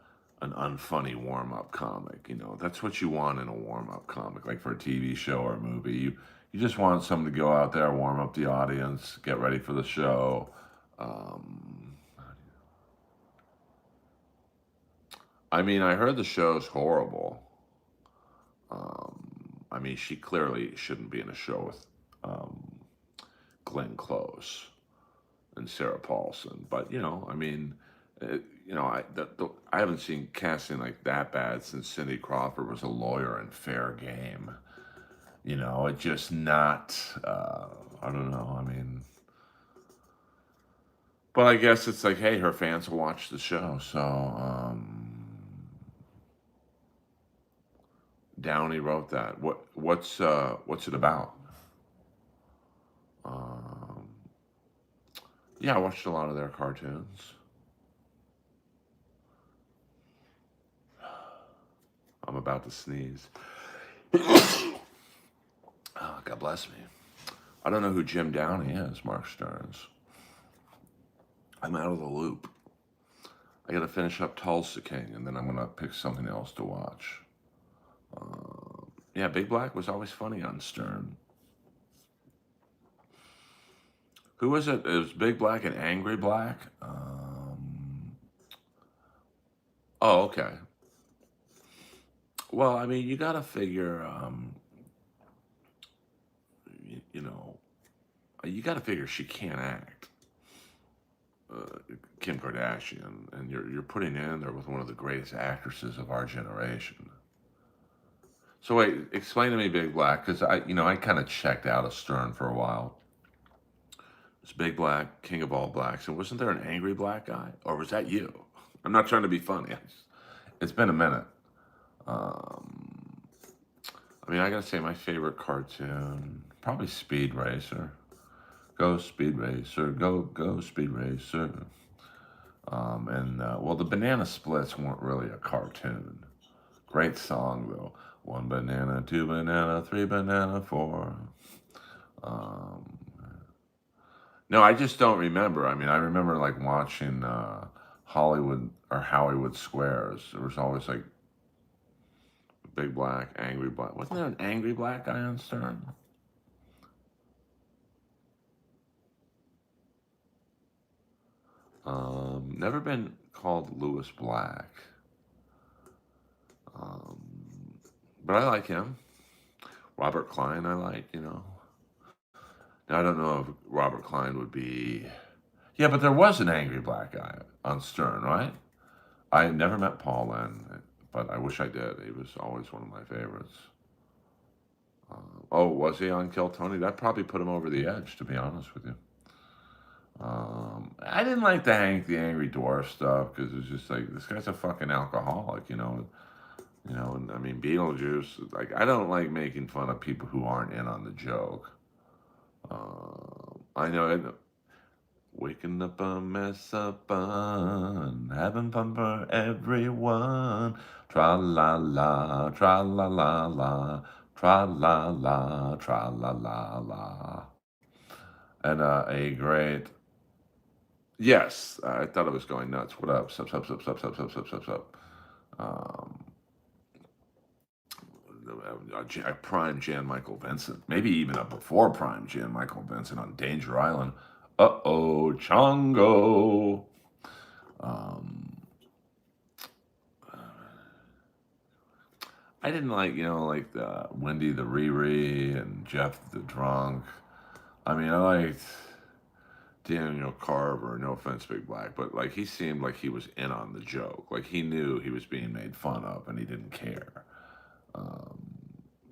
unfunny warm up comic. You know, that's what you want in a warm up comic, like for a TV show or a movie. You just want someone to go out there, warm up the audience, get ready for the show. I mean, I heard the show's horrible. I mean, she clearly shouldn't be in a show with Glenn Close and Sarah Paulson. But you know, I mean, you know, I haven't seen casting like that bad since Cindy Crawford was a lawyer in Fair Game. You know, it just not. I don't know. I mean, but I guess it's like, hey, her fans will watch the show. So Downey wrote that. What's it about? Um, yeah, I watched a lot of their cartoons. I'm about to sneeze. Oh, God bless me. I don't know who Jim Downey is, Mark Stearns. I'm out of the loop. I got to finish up Tulsa King, and then I'm going to pick something else to watch. Yeah, Big Black was always funny on Stern. Who was it? It was Big Black and Angry Black. Oh, okay. Well, I mean, you got to figure, you know, you got to figure she can't act. Kim Kardashian, and you're putting in there with one of the greatest actresses of our generation. So wait, explain to me Big Black, because I kind of checked out of Stern for a while. It's Big Black, King of all blacks, and wasn't there an angry black guy, or was that you? I'm not trying to be funny. It's been a minute. I mean, I gotta say my favorite cartoon, probably Speed Racer. Go Speed Racer, go Speed Racer. Well, the Banana Splits weren't really a cartoon. Great song though. One banana, two banana, three banana, four. Um, no, I just don't remember. I mean, I remember like watching Hollywood or Hollywood Squares. There was always like Big Black, Angry Black. Wasn't there an angry black guy on Stern? Never been called Lewis Black. Um, but I like him. Robert Klein, I like, you know. Now, I don't know if Robert Klein would be Yeah, but there was an angry black guy on Stern, right? I never met Paul then, but I wish I did. He was always one of my favorites. Oh, was he on Kill Tony? That probably put him over the edge, to be honest with you. I didn't like the Hank the Angry Dwarf stuff because it's just like this guy's a fucking alcoholic, you know. You know, and I mean Beetlejuice. Like I don't like making fun of people who aren't in on the joke. I know it. Waking up a mess up on, having fun for everyone. Tra la la, tra la la la, tra la la, tra la la la. And a great, yes, I thought it was going nuts. What up? Sup, sup, sup, sup, sup, sup, sup, sup, sup. Um, Prime Jan Michael Vincent, maybe even up before Prime Jan Michael Vincent on Danger Island. Chongo. Um, I didn't like, like the Wendy the Riri and Jeff the Drunk. I mean, I liked Daniel Carver, no offense, Big Black, but like he seemed like he was in on the joke. Like he knew he was being made fun of and he didn't care. Um,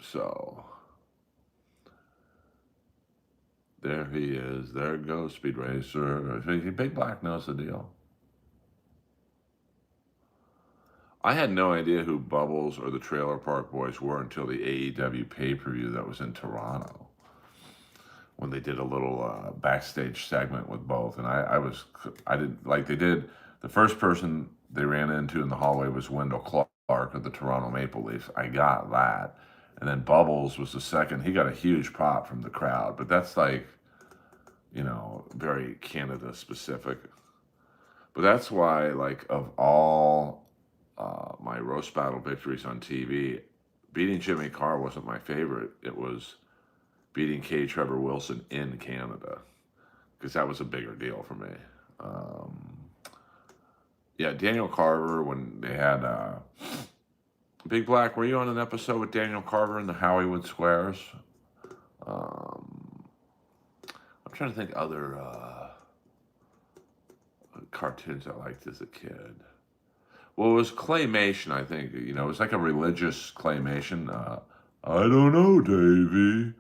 so there he is. There goes Speed Racer. Big Black knows the deal. I had no idea who Bubbles or the Trailer Park Boys were until the AEW pay-per-view that was in Toronto, when they did a little backstage segment with both. And I didn't, like they did, the first person they ran into in the hallway was Wendell Clark of the Toronto Maple Leafs. I got that. And then Bubbles was the second. He got a huge pop from the crowd, but that's like, very Canada specific. But that's why, like, of all my roast battle victories on TV, beating Jimmy Carr wasn't my favorite. It was beating K. Trevor Wilson in Canada, because that was a bigger deal for me. Um, yeah, Daniel Carver, when they had Big Black, were you on an episode with Daniel Carver in the Hollywood Squares? Um, I'm trying to think other cartoons I liked as a kid. Well, it was claymation, I think. It was like a religious claymation. I don't know, Davy.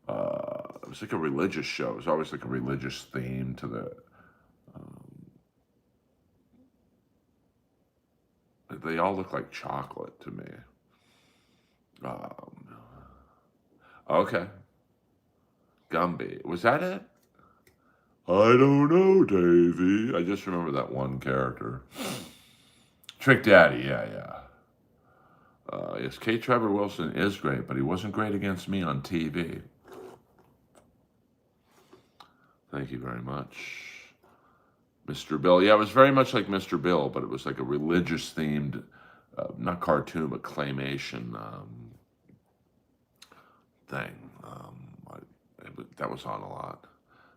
It was like a religious show. It was always like a religious theme to the. Um, they all look like chocolate to me. Um, okay, Gumby. Was that it? I don't know, Davy. I just remember that one character. Trick Daddy, yeah. Yes, K. Trevor Wilson is great, but he wasn't great against me on TV. Thank you very much. Mr. Bill. Yeah, it was very much like Mr. Bill, but it was like a religious themed, not cartoon, but claymation thing. That was on a lot.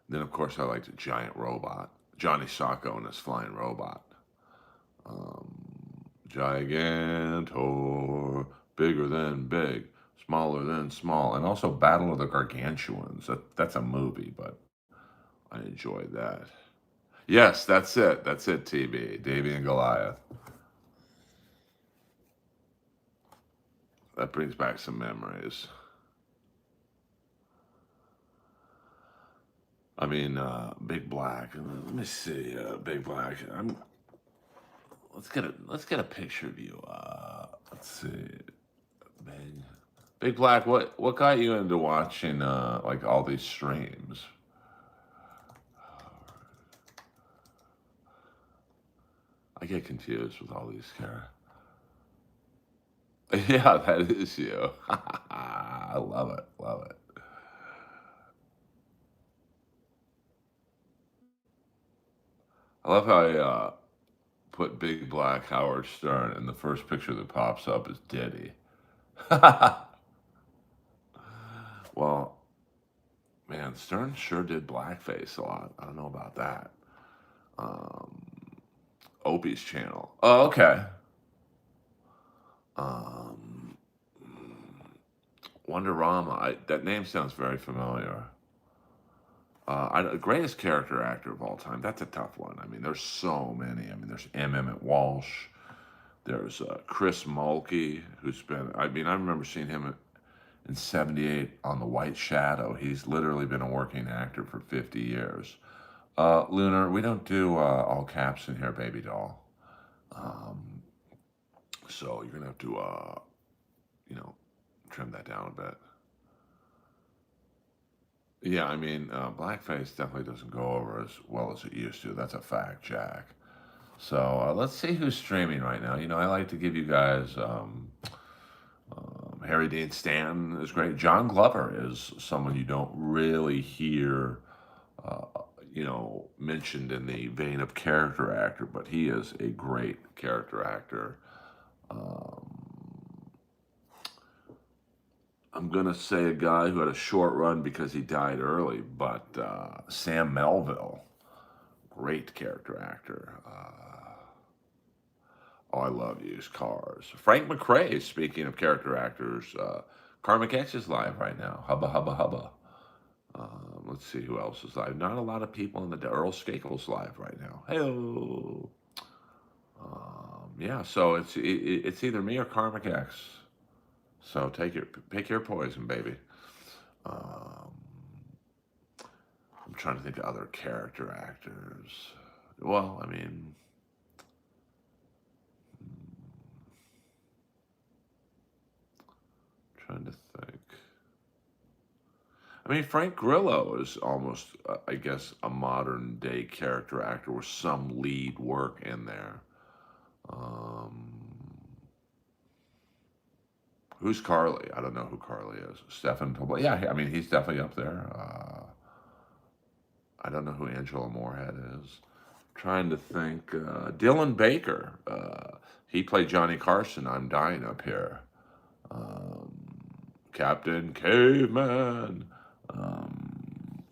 Then, of course, I liked a giant robot, Johnny Sacco and his flying robot. Gigantor, bigger than big, smaller than small, and also Battle of the Gargantuans. That's a movie, but I enjoyed that. Yes, that's it. That's it, TB. Davy and Goliath. That brings back some memories. I mean, Big Black. Let me see, Big Black. Let's get a picture of you. Let's see, Big Black. What got you into watching like all these streams? I get confused with all these characters. Yeah, that is you. I love it. Love it. I love how I put Big Black Howard Stern, and the first picture that pops up is Diddy. Well, man, Stern sure did blackface a lot. I don't know about that. Um, Opie's channel. Oh, okay. Um, Wonderama. That name sounds very familiar. Greatest character actor of all time. That's a tough one. I mean, there's so many. I mean, there's M. Emmett Walsh. There's Chris Mulkey, who's been. I mean, I remember seeing him in '78 on The White Shadow. He's literally been a working actor for 50 years. Lunar, we don't do all caps in here, baby doll. Um, so you're gonna have to, you know, trim that down a bit. Yeah, I mean, blackface definitely doesn't go over as well as it used to. That's a fact, Jack. So let's see who's streaming right now. You know, I like to give you guys Harry Dean Stanton is great. John Glover is someone you don't really hear, uh, mentioned in the vein of character actor, but he is a great character actor. Um, I'm gonna say a guy who had a short run because he died early, but Sam Melville, great character actor. Oh, I love used cars. Frank McRae, speaking of character actors, Karmic X is live right now. Hubba, hubba, hubba. Let's see who else is live. Not a lot of people in the Earl Skakel's live right now. Hello. Yeah, so it's either me or Karmic X. So pick your poison, baby. Um, I'm trying to think of other character actors. Well, I mean, trying to think. I mean, Frank Grillo is almost, I guess, a modern day character actor with some lead work in there. Um, who's Carly? I don't know who Carly is. Stefan Tobler. Yeah, I mean, he's definitely up there. I don't know who Angela Moorhead is. Trying to think. Dylan Baker. He played Johnny Carson. I'm dying up here. Um, Captain Caveman. Um,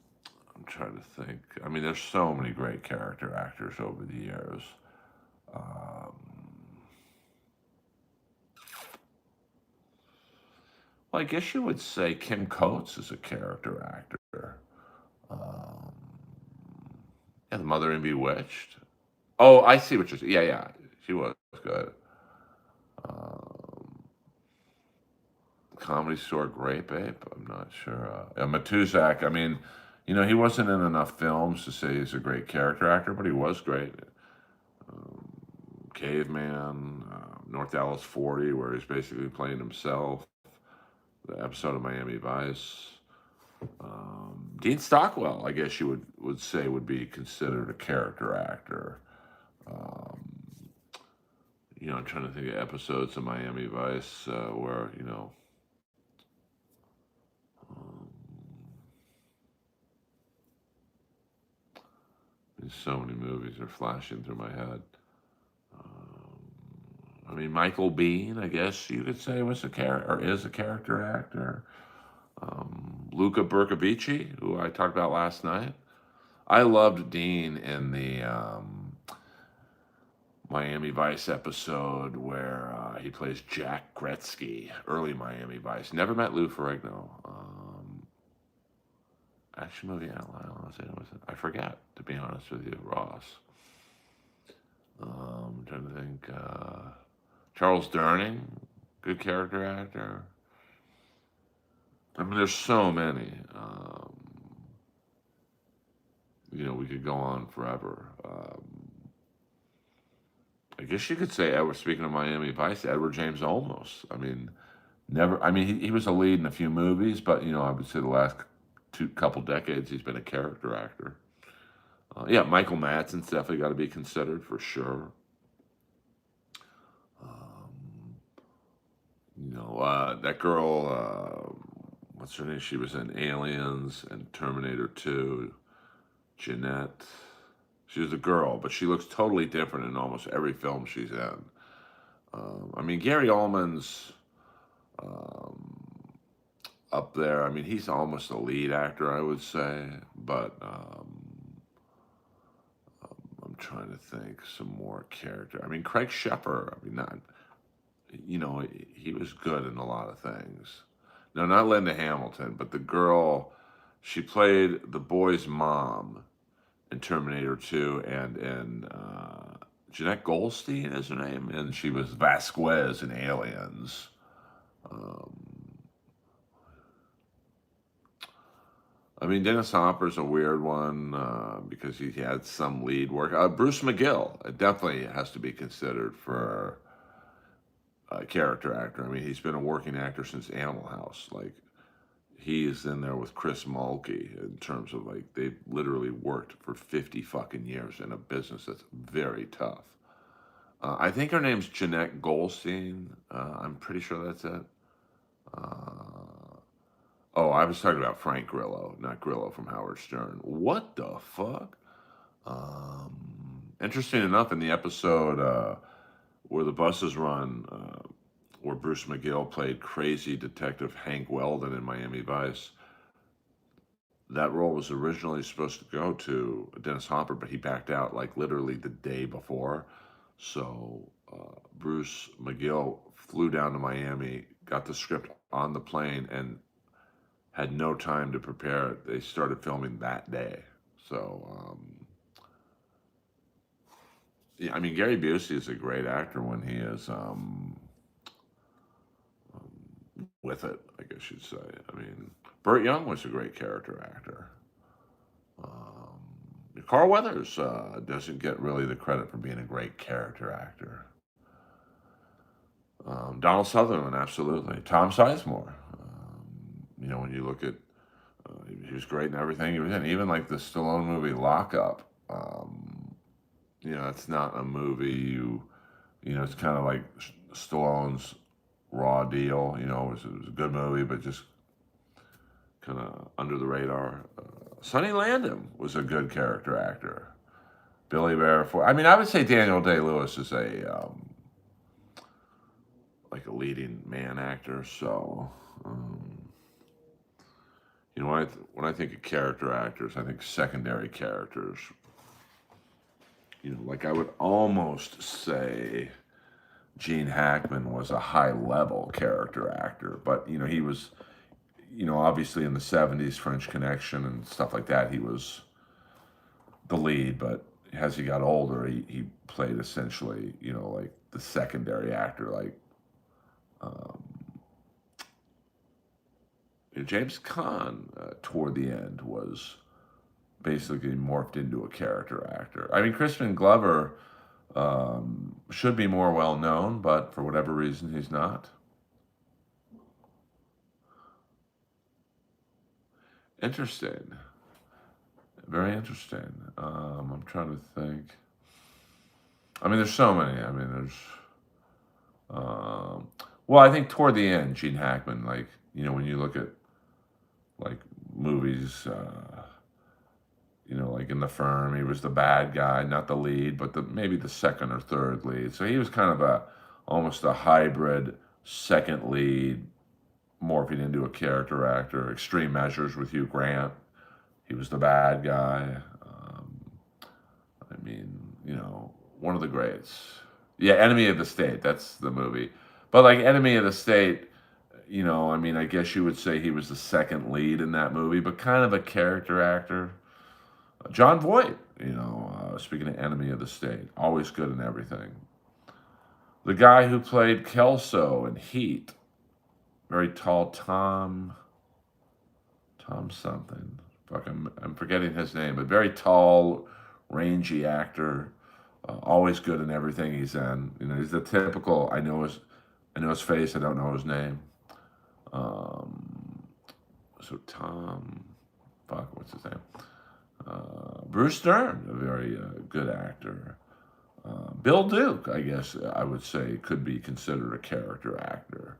I'm trying to think. I mean, there's so many great character actors over the years. Um, well, I guess you would say Kim Coates is a character actor. Um, yeah, the mother in Bewitched. Oh, I see what you're saying. Yeah, yeah, she was good. Um, Comedy Store Great Babe. I'm not sure. Matuzak. I mean, he wasn't in enough films to say he's a great character actor, but he was great. Um, Caveman, North Dallas 40, where he's basically playing himself. The episode of Miami Vice. Dean Stockwell, I guess you would say, would be considered a character actor. Um, I'm trying to think of episodes of Miami Vice where, um, there's so many movies are flashing through my head. I mean, Michael Biehn, I guess you could say, was a character or is a character actor. Luca Bercovici, who I talked about last night. I loved Dean in the Miami Vice episode where he plays Jack Gretzky, early Miami Vice. Never met Lou Ferrigno. Action movie outline. I forget, to be honest with you, Ross. I'm trying to think. Charles Durning, good character actor. I mean, there's so many. We could go on forever. I guess you could say, Edward, speaking of Miami Vice, Edward James Olmos. I mean, never. I mean, he was a lead in a few movies, but I would say the last couple decades he's been a character actor. Yeah, Michael Madsen's definitely got to be considered for sure. Um, that girl. What's her name? She was in Aliens and Terminator 2. Jeanette. She was a girl, but she looks totally different in almost every film she's in. I mean, Gary Oldman's um, up there. I mean, he's almost a lead actor, I would say. But I'm trying to think some more character. I mean, Craig Sheffer. I mean, not. He was good in a lot of things. No, not Linda Hamilton, but the girl She played the boy's mom in Terminator 2, and in Jeanette Goldstein is her name, and she was Vasquez in Aliens. Um, I mean, Dennis Hopper's a weird one because he had some lead work. Bruce McGill definitely has to be considered for a character actor. I mean, he's been a working actor since Animal House. Like, he is in there with Chris Mulkey in terms of like they've literally worked for 50 fucking years in a business that's very tough. I think her name's Jeanette Goldstein. I'm pretty sure that's it. Uh, oh, I was talking about Frank Grillo, not Grillo from Howard Stern. What the fuck? Interesting enough, in the episode where the buses run, where Bruce McGill played crazy detective Hank Weldon in Miami Vice, that role was originally supposed to go to Dennis Hopper, but he backed out like literally the day before. So Bruce McGill flew down to Miami, got the script on the plane, and had no time to prepare it. They started filming that day. So, yeah, I mean, Gary Busey is a great actor when he is with it, I guess you'd say. I mean, Burt Young was a great character actor. Carl Weathers doesn't get really the credit for being a great character actor. Donald Sutherland, absolutely. Tom Sizemore. When you look at, he was great in everything he was in. Even like the Stallone movie Lockup. It's not a movie it's kind of like Stallone's Raw Deal. It was a good movie, but just kind of under the radar. Sonny Landham was a good character actor. Billy Bear. I mean, I would say Daniel Day-Lewis is like a leading man actor. So, when I think of character actors, I think secondary characters. Like I would almost say Gene Hackman was a high-level character actor, but he was, obviously in the '70s, French Connection and stuff like that, he was the lead. But as he got older, he played essentially, like the secondary actor, like um, James Caan toward the end was basically morphed into a character actor. I mean, Crispin Glover should be more well known, but for whatever reason, he's not. Interesting. Very interesting. I'm trying to think. I mean, there's so many. I mean, um, well, I think toward the end, Gene Hackman, like, when you look at like movies, like in The Firm, he was the bad guy, not the lead, but maybe the second or third lead. So he was kind of almost a hybrid second lead, morphing into a character actor. Extreme Measures with Hugh Grant, he was the bad guy. I mean, one of the greats. Yeah, Enemy of the State, that's the movie. But like Enemy of the State, I mean, I guess you would say he was the second lead in that movie, but kind of a character actor. John Voight, speaking of Enemy of the State, always good in everything. The guy who played Kelso in Heat, very tall Tom something. Fuck, I'm forgetting his name, but very tall, rangy actor. Always good in everything he's in. He's the typical. I know his face. I don't know his name. So Tom, fuck, what's his name? Bruce Dern, a very good actor. Bill Duke, I guess I would say, could be considered a character actor.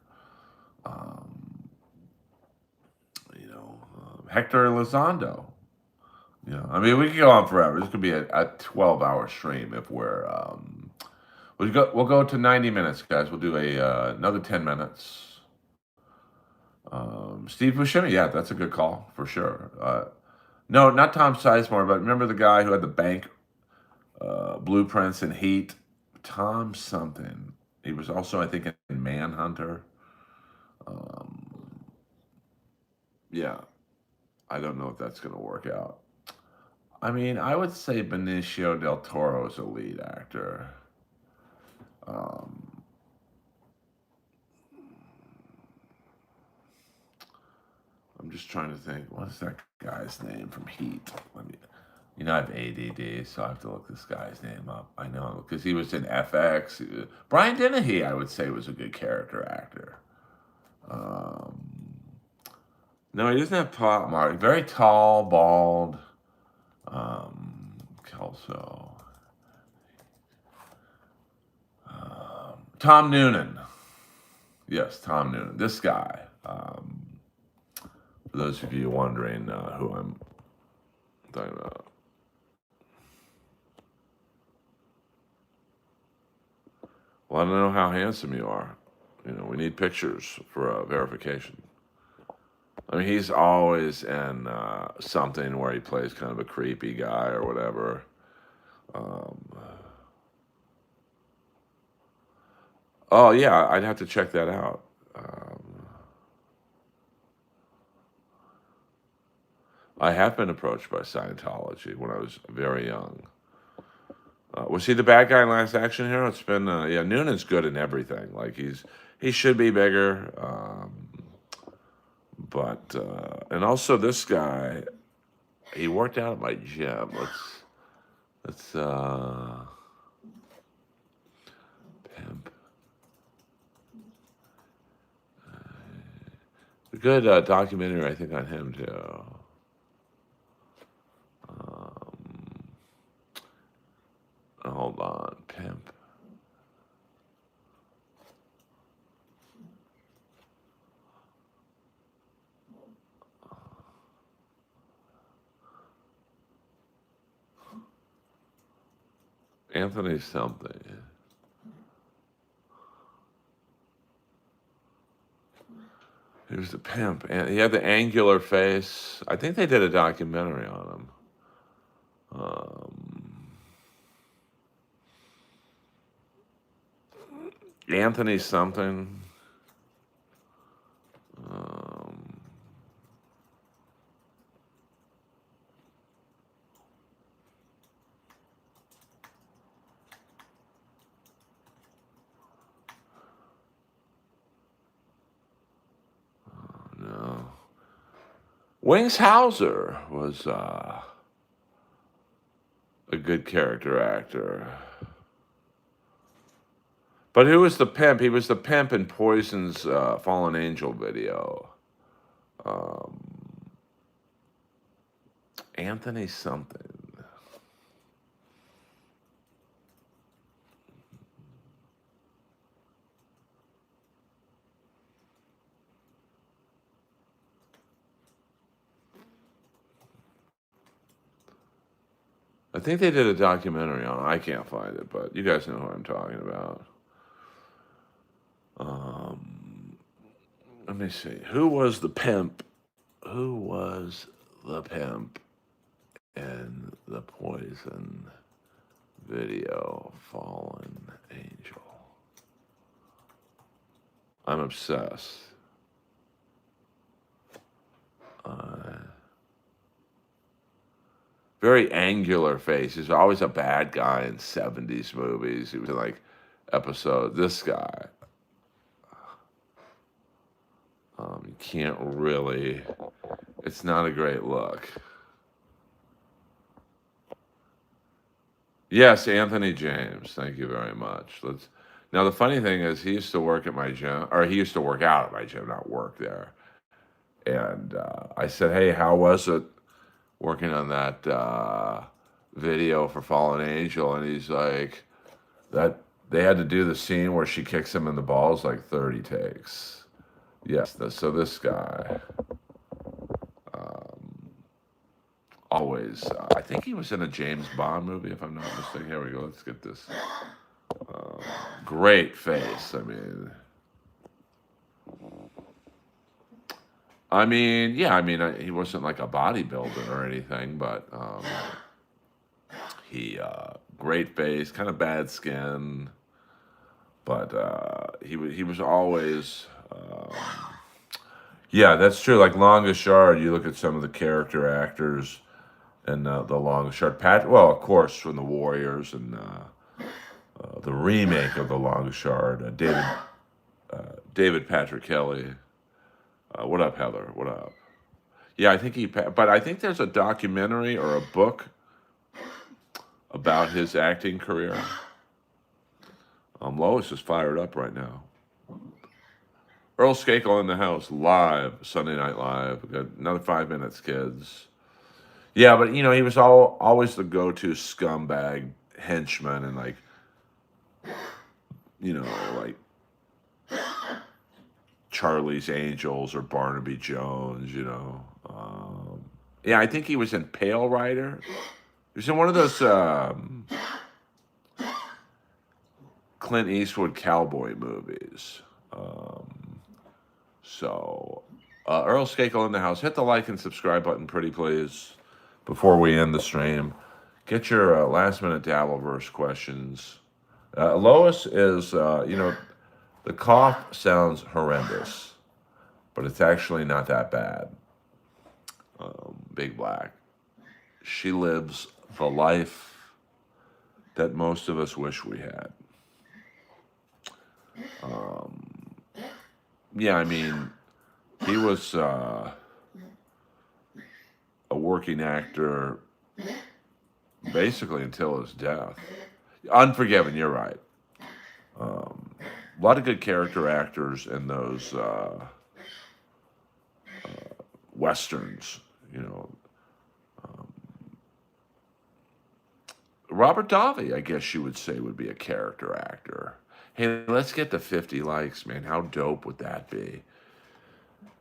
Um, Hector Elizondo. I mean, we could go on forever. This could be a 12-hour stream if we'll go to 90 minutes, guys. We'll do another 10 minutes. Steve Buscemi, yeah, that's a good call for sure. No, not Tom Sizemore, but remember the guy who had the bank blueprints in Heat? Tom something. He was also, I think, in Manhunter. Yeah. I don't know if that's going to work out. I mean, I would say Benicio del Toro is a lead actor. Um, I'm just trying to think. What is that guy's name from Heat? Let me. I have ADD, so I have to look this guy's name up. I know because he was in FX. Brian Dennehy, I would say, was a good character actor. Um, no, he doesn't have pop mark. Very tall, bald. Kelso. Tom Noonan. Yes, Tom Noonan. This guy. For those of you wondering who I'm talking about. Well, I don't know how handsome you are. We need pictures for verification. I mean, he's always in something where he plays kind of a creepy guy or whatever. Um, oh, yeah, I'd have to check that out. I have been approached by Scientology when I was very young. Was he the bad guy in Last Action Hero? It's been yeah. Noonan's good in everything. Like he should be bigger, but and also this guy, he worked out at my gym. Let's pimp. A good documentary, I think, on him too. Um, hold on, pimp. Anthony something. He was the pimp, and he had the angular face. I think they did a documentary on him. Anthony something. Um, no. Wings Hauser was a good character actor. But who was the pimp? He was the pimp in Poison's Fallen Angel video. Um, Anthony something. I think they did a documentary on it. I can't find it, but you guys know who I'm talking about. Let me see. Who was the pimp? Who was the pimp in the Poison video Fallen Angel? I'm obsessed. Very angular face. He's always a bad guy in 70s movies. He was in like episode. This guy. You can't really. It's not a great look. Yes, Anthony James. Thank you very much. Let's. Now the funny thing is, he used to work at my gym, or he used to work out at my gym, not work there. And I said, "Hey, how was it working on that video for Fallen Angel?" And he's like, "That they had to do the scene where she kicks him in the balls like 30 takes." Yes. So this guy. Always. I think he was in a James Bond movie, if I'm not mistaken. Here we go. Let's get this. Great face. Yeah. He wasn't like a bodybuilder or anything, but he great face, kind of bad skin, but he was always. Yeah, that's true. Like Longest Yard, you look at some of the character actors and the Longest Yard. Well, of course, from the Warriors and the remake of the Longest Yard, David Patrick Kelly. What up, Heather? What up? Yeah, I think but I think there's a documentary or a book about his acting career. Lois is fired up right now. Earl Skakel in the house, live, Sunday Night Live. We got another 5 minutes, kids. Yeah, but he was always the go-to scumbag henchman, and you know, like Charlie's Angels or Barnaby Jones. Yeah, I think he was in Pale Rider. He was in one of those Clint Eastwood cowboy movies. Earl Skakel in the house. Hit the like and subscribe button, pretty please, before we end the stream. Get your last-minute Dabbleverse questions. Lois is, the cough sounds horrendous, but it's actually not that bad. Big Black. She lives the life that most of us wish we had. Yeah, I mean, he was a working actor basically until his death. Unforgiven, you're right. A lot of good character actors in those westerns, Robert Davi, I guess you would say, would be a character actor. Hey, let's get to 50 likes, man. How dope would that be?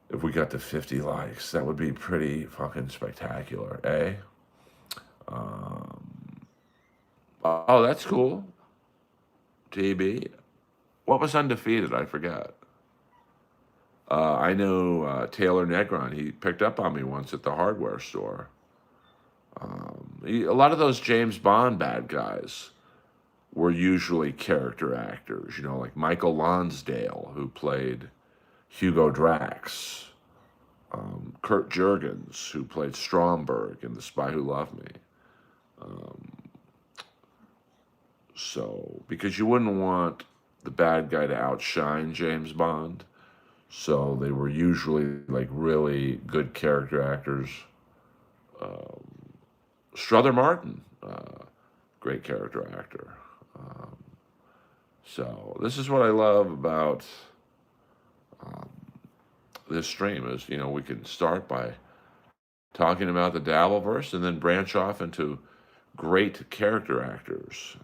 If we got to 50 likes, that would be pretty fucking spectacular, eh? Oh, that's cool. TB. What was undefeated? I forgot. I know Taylor Negron. He picked up on me once at the hardware store. A lot of those James Bond bad guys were usually character actors, like Michael Lonsdale, who played Hugo Drax, Kurt Jurgens, who played Stromberg in The Spy Who Loved Me. Because you wouldn't want the bad guy to outshine James Bond, so they were usually like really good character actors. Strother Martin, great character actor. So this is what I love about this stream is, we can start by talking about the Dabbleverse and then branch off into great character actors.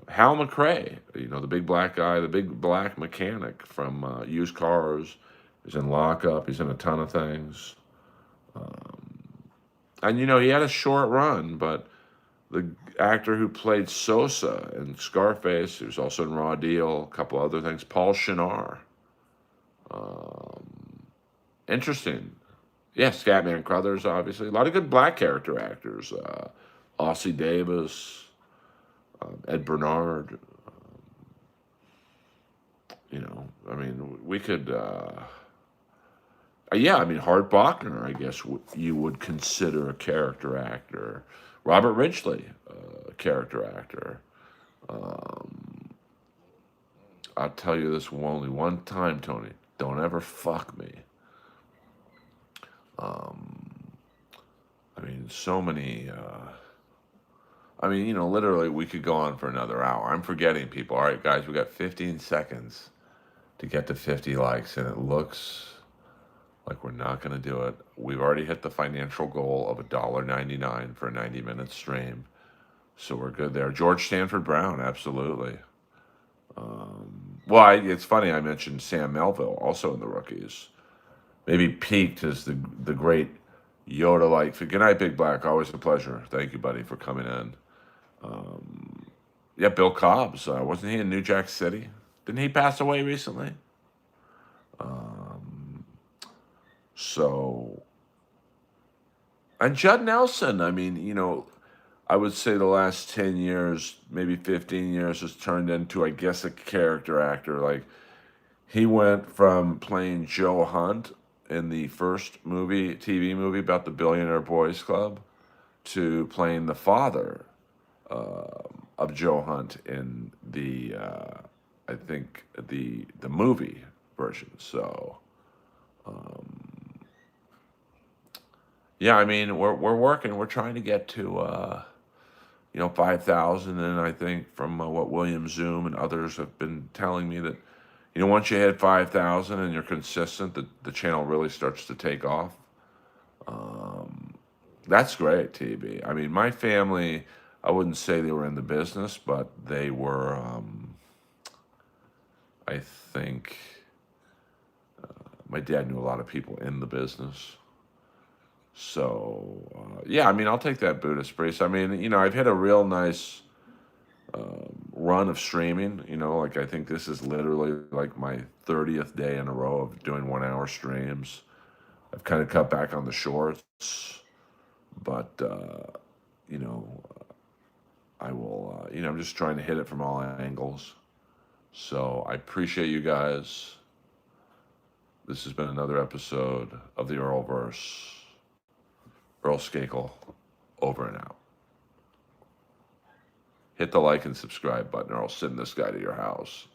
Hal McRae, the big black guy, the big black mechanic from Used Cars. He's in Lockup. He's in a ton of things. And, he had a short run, but the actor who played Sosa in Scarface, who's also in Raw Deal, a couple other things, Paul Shinar. Interesting. Yeah, Scatman Crothers, obviously. A lot of good black character actors. Ossie Davis, Ed Bernard. We could... Hart Bachner, I guess you would consider a character actor. Robert Ridgely, a character actor. I'll tell you this only one time, Tony. Don't ever fuck me. So many... literally, we could go on for another hour. I'm forgetting people. All right, guys, we got 15 seconds to get to 50 likes, and it looks like we're not going to do it. We've already hit the financial goal of $1.99 for a 90-minute stream, so we're good there. George Stanford Brown, absolutely. It's funny I mentioned Sam Melville, also in the rookies. Maybe peaked as the great Yoda-like. Good night, Big Black. Always a pleasure. Thank you, buddy, for coming in. Bill Cobbs. Wasn't he in New Jack City? Didn't he pass away recently? And Judd Nelson, I would say the last 10 years, maybe 15 years, has turned into, I guess, a character actor. Like, He went from playing Joe Hunt in the first TV movie about the Billionaire Boys Club, to playing the father of Joe Hunt in I think the movie version. So yeah, I mean we're working. We're trying to get to 5,000, and I think from what William Zoom and others have been telling me that once you hit 5,000 and you're consistent, the channel really starts to take off. That's great, TB. I mean, my family, I wouldn't say they were in the business, but they were. I think my dad knew a lot of people in the business. So, yeah, I mean, I'll take that Buddhist priest. I mean, I've had a real nice run of streaming. Like I think this is literally like my 30th day in a row of doing 1 hour streams. I've kind of cut back on the shorts, but, you know, I will, I'm just trying to hit it from all angles. So I appreciate you guys. This has been another episode of the Earlverse. Earl Skakel, over and out. Hit the like and subscribe button, or I'll send this guy to your house.